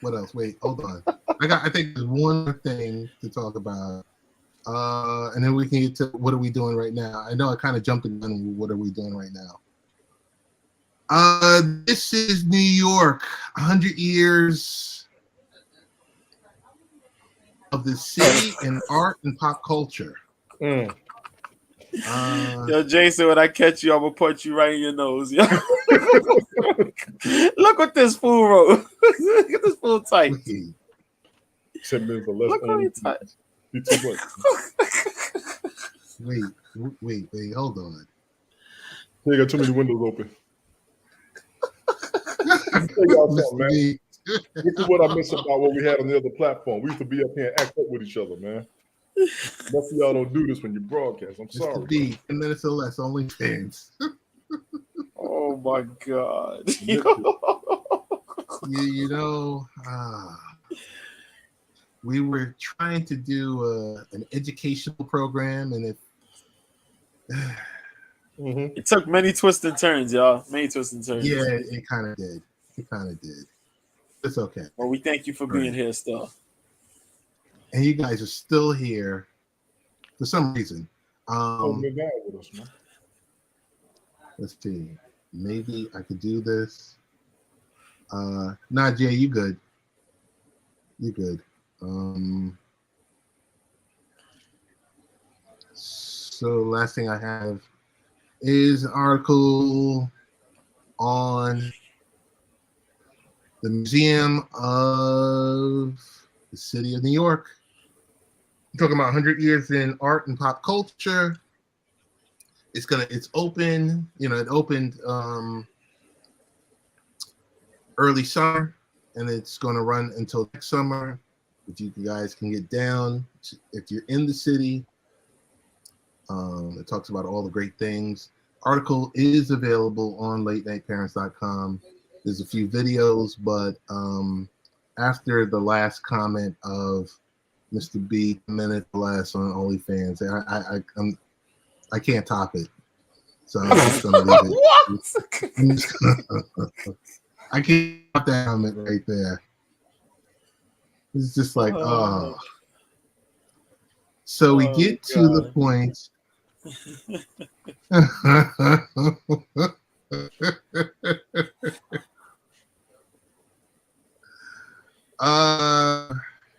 What else? Wait, hold on. I think there's one more thing to talk about. And then we can get to what are we doing right now. I know I kind of jumped the gun. What are we doing right now? This is New York, 100 years of the city in art and pop culture. Yo, Jason, when I catch you, I'm gonna punch you right in your nose. Yo. Look what this fool wrote. Look at this fool type. 10 minutes or less. Look how he typed. Wait, hold on. You got too many windows open. Man. This is what I miss about what we had on the other platform. We used to be up here and act up with each other, man. Most of y'all don't do this when you broadcast. I'm sorry. B, 10 minutes or less, only fans. Oh my God. We were trying to do an educational program, and it took many twists and turns, y'all. Many twists and turns. Yeah, it kind of did. It's okay. Well, we thank you for being here still. And you guys are still here for some reason. Let's see. Maybe I could do this. Nah, Jay, you good. You good. So last thing I have is an article on the Museum of the City of New York. I'm talking about 100 years in art and pop culture. It's open. It opened early summer, and it's going to run until next summer. If you guys can get down, if you're in the city, it talks about all the great things. Article is available on latenightparents.com. There's a few videos, but after the last comment of Mr. B, a minute less on OnlyFans, I can't top it. So I'm just gonna leave it. I can't top that comment right there. It's just like, oh. So we get to the point.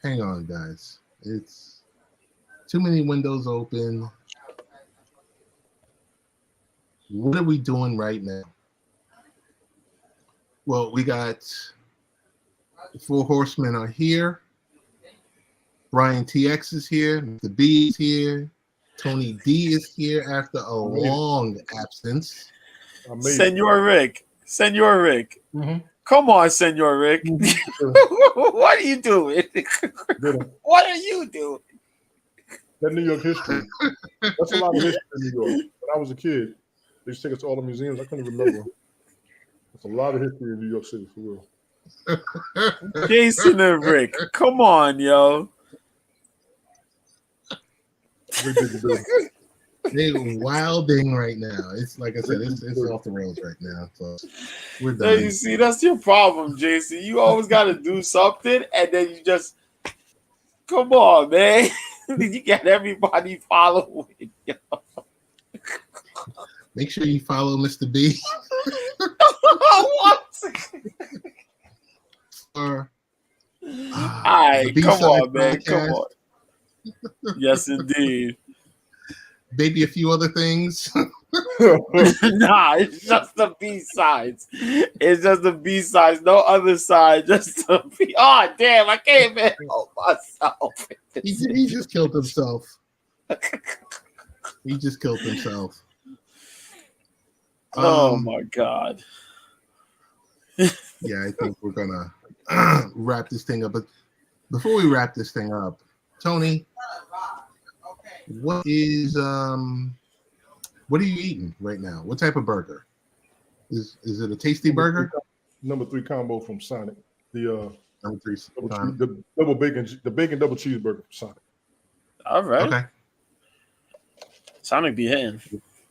Hang on, guys. It's too many windows open. What are we doing right now? Well, we got the Four Horsemen are here. Brian TX is here. Mr. B is here. Tony D is here after a long absence. I made Senor Rick. Mm-hmm. Come on, Senor Rick. What are you doing? What are you doing? That New York history. That's a lot of history in New York. When I was a kid, they used to take us to all the museums. I couldn't even remember. There's a lot of history in New York City, for real. Jason and Rick. Come on, yo. They did the business. They're wilding right now. It's like I said, it's off the rails right now. So we're There done. you see, that's your problem, Jason. You always got to do something, and then you just come on, man. You got everybody following. Yo. Make sure you follow Mr. B. What? Or, All right, come on, man. podcast. Come on. Yes, indeed. Maybe a few other things. Nah, it's just the B-sides. It's just the B-sides. No other side. Just the B. Oh, damn. I can't even help myself. He just killed himself. He just killed himself. Oh, my God. Yeah, I think we're going to wrap this thing up. But before we wrap this thing up, Tony, what are you eating right now? What type of burger? Is it a tasty burger? Number 3 combo from Sonic. The Number 3. the double bacon, the bacon double cheeseburger from Sonic. All right. Okay. Sonic be hitting.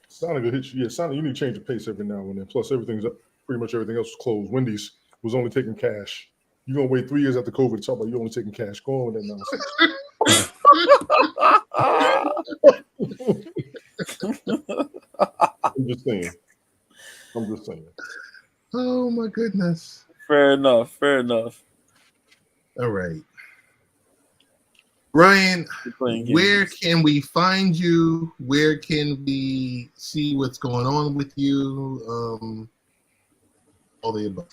Sonic will hit you. Yeah, Sonic, you need to change the pace every now and then. Plus, everything's up. Pretty much everything else was closed. Wendy's was only taking cash. You're going to wait 3 years after COVID to talk about you only taking cash. Go on with that nonsense. I'm just saying. Oh my goodness. Fair enough. All right. Ryan, where can we find you? Where can we see what's going on with you? All the above.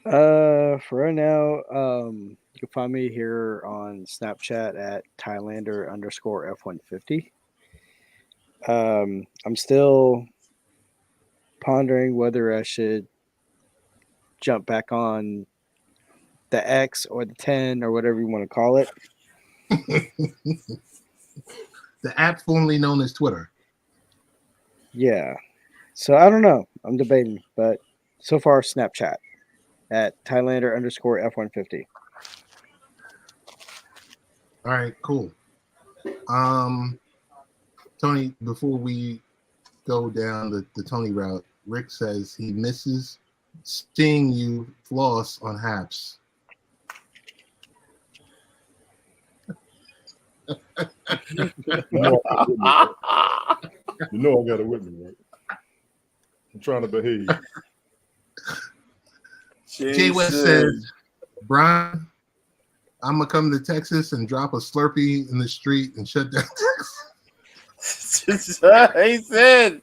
For right now, you can find me here on Snapchat at Thailander_F150. I'm still pondering whether I should jump back on the X or the 10 or whatever you want to call it. The app formerly known as Twitter. Yeah. So I don't know. I'm debating, but so far Snapchat at Thailander_F150. All right, cool. Tony, before we go down the Tony route, Rick says he misses seeing you floss on Haps. You know I got it with me, right? I'm trying to behave. Jay West says, Brian, I'm going to come to Texas and drop a Slurpee in the street and shut down Texas. He said.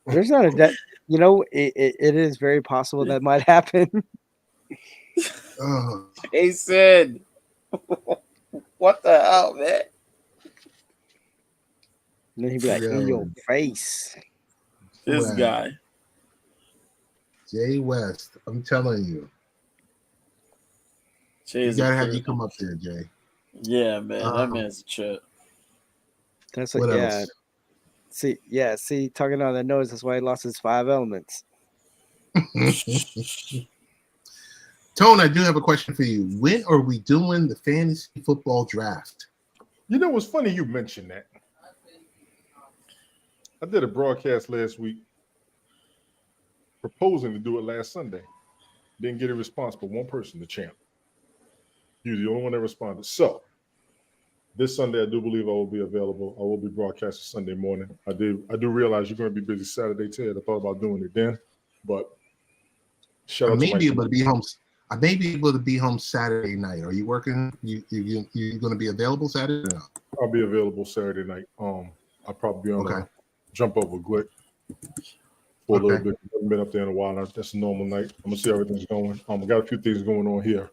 There's not a it is very possible that might happen. He said, what the hell, man? And then he'd be like, in your face. This guy. Jay West, I'm telling you. Jay's you gotta have you come up there, Jay. Yeah, man. That man's a trip. That's what like, else? See, talking on that nose, that's why he lost his 5 elements. Tone, I do have a question for you. When are we doing the fantasy football draft? You know what's funny? You mentioned that. I did a broadcast last week proposing to do it last Sunday. Didn't get a response but one person, the champ. He was the only one that responded. So this Sunday, I do believe I will be available. I will be broadcasting Sunday morning. I do realize you're going to be busy Saturday, Ted. I thought about doing it then, but shout out to my able to be home. I may be able to be home Saturday night. Are you working? You going to be available Saturday night? I'll be available Saturday night. I'll probably be on a jump over Glick for a little bit. I haven't been up there in a while. That's a normal night. I'm gonna see how everything's going. I got a few things going on here,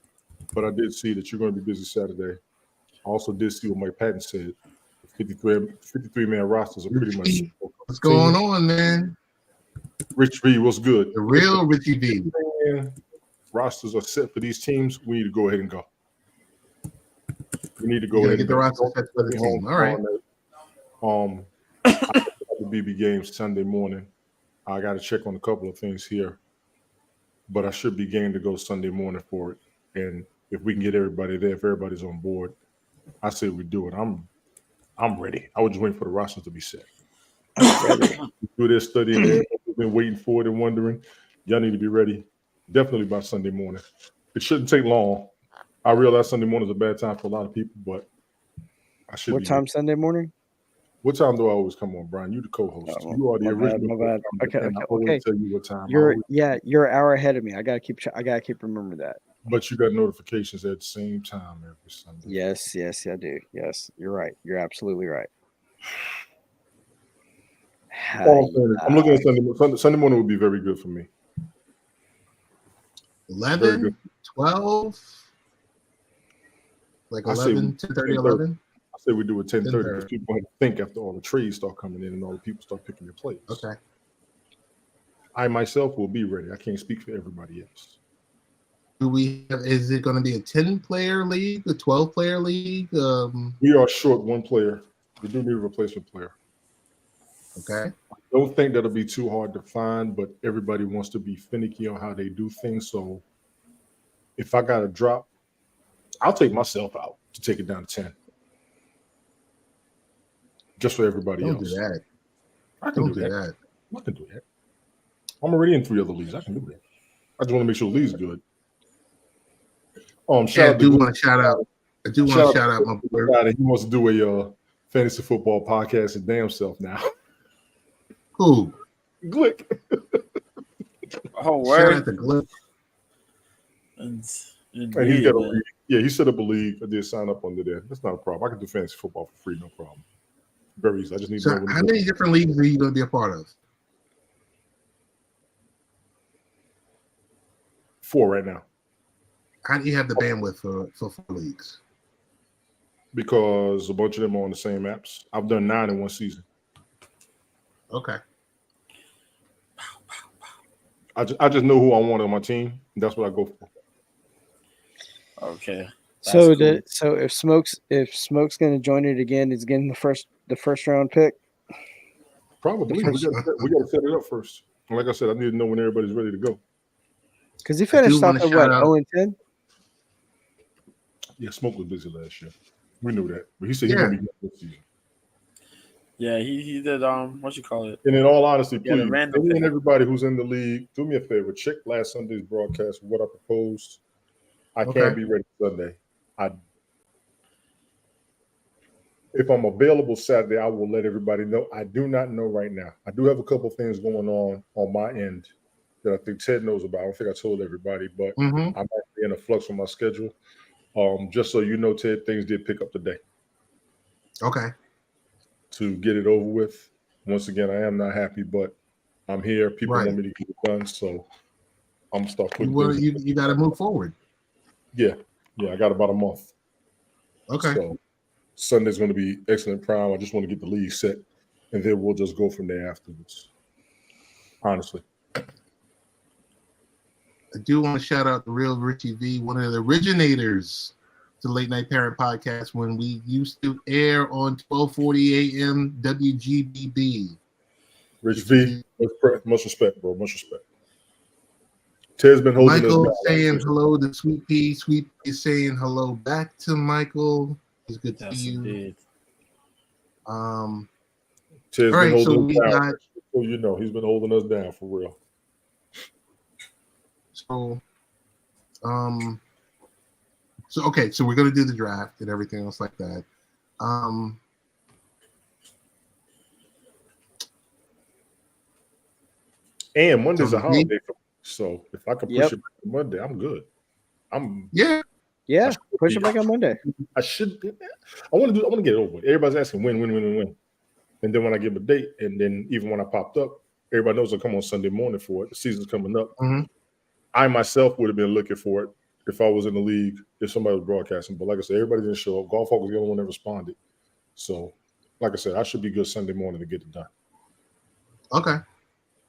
but I did see that you're going to be busy Saturday. I also did see what Mike Patton said. If 53-man rosters are pretty much. What's going on, man? Rich V, what's good? The real Richie V. Rosters are set for these teams. We need to go ahead and go. We need to go ahead Get and the go. roster set for the team. All right. I have the BB game Sunday morning. I got to check on a couple of things here, but I should be game to go Sunday morning for it. And if we can get everybody there, if everybody's on board, I say we do it. I'm ready. I was just waiting for the rosters to be set. Do their studying. Everybody's been waiting for it and wondering. Y'all need to be ready. Definitely by Sunday morning. It shouldn't take long. I realize Sunday morning is a bad time for a lot of people, but I should. What time Sunday morning? What time do I always come on, Brian? You the co-host. You are the original. My bad. Okay. Tell you what time. You're an hour ahead of me. I gotta keep remembering that. But you got notifications at the same time every Sunday. Yes, I do. Yes, you're right. You're absolutely right. I'm looking at Sunday morning. Sunday morning would be very good for me. 11, 12, like 11, 10:30, 11. I say we do it 10:30 because people have to think after all the trades start coming in and all the people start picking their plays. Okay. I myself will be ready. I can't speak for everybody else. Is it going to be a 10-player league, a 12-player league? We are short one player. We do need a replacement player. Okay. I don't think that'll be too hard to find, but everybody wants to be finicky on how they do things. So if I got to drop, I'll take myself out to take it down to 10. Just for everybody else. Don't do that. I can do that. I can do that. I'm already in 3 other leagues. I can do that. I just want to make sure the league's good. I do want to shout out my boy. He wants to do a fantasy football podcast his damn self now. Who? Glick. Oh, word. Shout out to Glick. And he's got a league. Yeah, he set up a league. I did sign up under there. That's not a problem. I can do fantasy football for free, no problem. Very easy. I just need to know. How many different leagues are you going to be a part of? 4 right now. How do you have the bandwidth for 4 leagues? Because a bunch of them are on the same apps. I've done 9 in one season. Okay. I just know who I want on my team. And that's what I go for. Okay. So if Smoke's going to join it again, he's getting the first round pick. Probably. We got to set it up first. And like I said, I need to know when everybody's ready to go. Because he finished off at what, 0-10? Yeah, Smoke was busy last year. We knew that. But he said he's going to be good this season. Yeah, he did what you call it. And in all honesty, please, and everybody who's in the league, do me a favor. Check last Sunday's broadcast, what I proposed. I can't be ready Sunday. If I'm available Saturday, I will let everybody know. I do not know right now. I do have a couple things going on my end that I think Ted knows about. I don't think I told everybody, but I'm actually in a flux on my schedule. Just so you know, Ted, things did pick up today. Okay. To get it over with. Once again, I am not happy, but I'm here. People want me to get it done, so I'm gonna start putting. You got to move forward. Yeah, I got about a month. Okay. So Sunday's going to be excellent prime. I just want to get the league set, and then we'll just go from there afterwards. Honestly. I do want to shout out the real Richie V, one of the originators to Late Night Parent Podcast when we used to air on 12:40 a.m. WGBB. Rich V, much respect, bro. Much respect. Ted's been holding Michael us saying hello to Sweet Pea. Sweet Pea is saying hello back to Michael. It's good to see you. Indeed. Ted's been holding us down. So you know, he's been holding us down for real. So we're gonna do the draft and everything else like that. And Monday's a holiday for me, so if I can push it back to Monday, I'm good. Push it back on Monday. I want to get it over with. Everybody's asking when, and then when I give a date, and then even when I popped up, everybody knows I come on Sunday morning for it. The season's coming up. Mm-hmm. I myself would have been looking for it if I was in the league, if somebody was broadcasting. But like I said, everybody didn't show up. Golf Hawk was the only one that responded. So like I said, I should be good Sunday morning to get it done. Okay.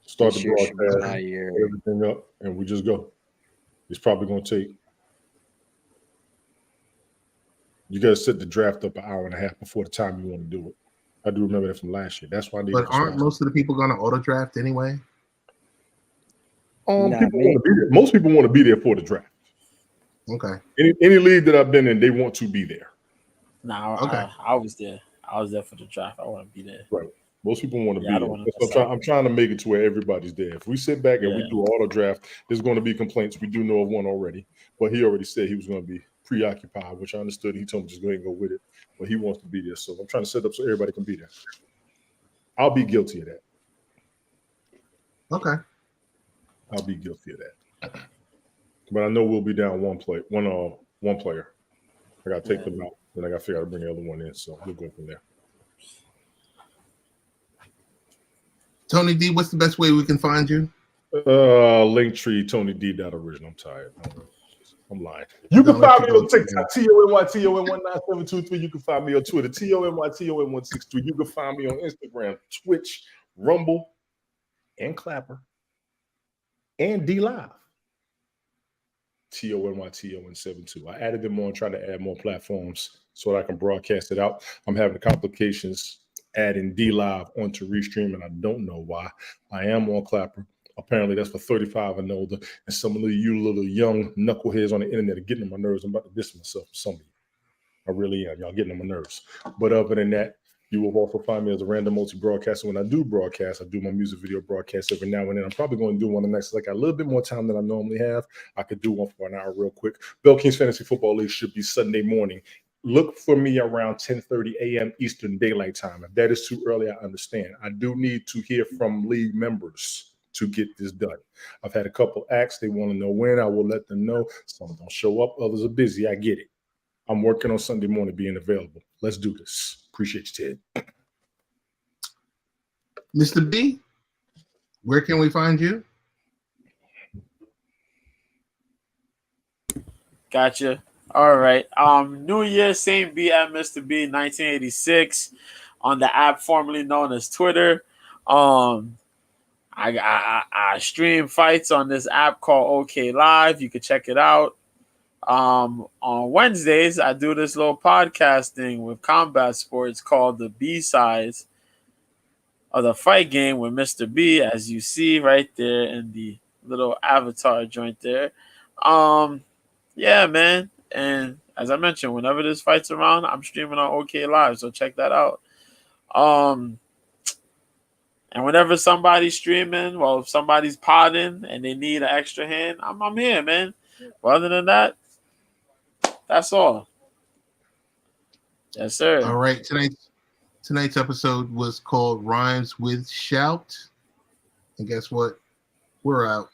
Start This the year should be broadcast, my year. put everything up, and we just go. It's probably going to take. You got to set the draft up an hour and a half before the time you want to do it. I do remember that from last year. That's why I need. But aren't most of the people going to auto draft anyway? Not People me. want to be there. Most people want to be there for the draft. Okay. Any league that I've been in, they want to be there. Nah, Okay. I was there. I was there for the draft. I want to be there. Right. Most people want to Yeah, I be don't there. wanna That's miss what I'm trying to make it to where everybody's there. If we sit back and we do auto draft, there's going to be complaints. We do know of one already, but he already said he was going to be preoccupied, which I understood. He told me just go ahead and go with it, but he wants to be there. So I'm trying to set up so everybody can be there. I'll be guilty of that. Okay. I'll be guilty of that. But I know we'll be down one player. I got to take them out, then I got to figure out to bring the other one in. So we'll go from there. Tony D, what's the best way we can find you? Linktree, Tony D. Original. I'm tired. I'm lying. You can find me on TikTok, TONYTON1973. You can find me on Twitter, TONYTON163. You can find me on Instagram, Twitch, Rumble, and Clapper, and D Live. TONYTON72. I added them on, trying to add more platforms so that I can broadcast it out. I'm having complications adding D Live onto Restream, and I don't know why. I am on Clapper. Apparently, that's for 35 and older. And some of you little young knuckleheads on the internet are getting on my nerves. I'm about to diss myself for some of you. I really am. Y'all getting on my nerves. But other than that, you will also find me as a random multi-broadcaster. When I do broadcast, I do my music video broadcast every now and then. I'm probably going to do one the next, like a little bit more time than I normally have. I could do one for an hour real quick. Bell Kings Fantasy Football League should be Sunday morning. Look for me around 10:30 a.m. Eastern Daylight Time. If that is too early, I understand. I do need to hear from league members to get this done. I've had a couple acts. They want to know when. I will let them know. Some don't show up. Others are busy. I get it. I'm working on Sunday morning being available. Let's do this. Appreciate you, Ted. Mr. B, where can we find you? Gotcha. All right. New Year, same B at Mr. B 1986 on the app formerly known as Twitter. I stream fights on this app called OK Live. You can check it out. On Wednesdays, I do this little podcasting with combat sports called the B-Sides of the Fight Game with Mr. B, as you see right there in the little avatar joint there. Yeah, man. And as I mentioned, whenever this fight's around, I'm streaming on OK Live, so check that out. And whenever somebody's streaming, well, if somebody's podding and they need an extra hand, I'm here, man. But other than that, that's all. Yes, sir. All right. Tonight's episode was called Rhymes with Shout. And guess what? We're out.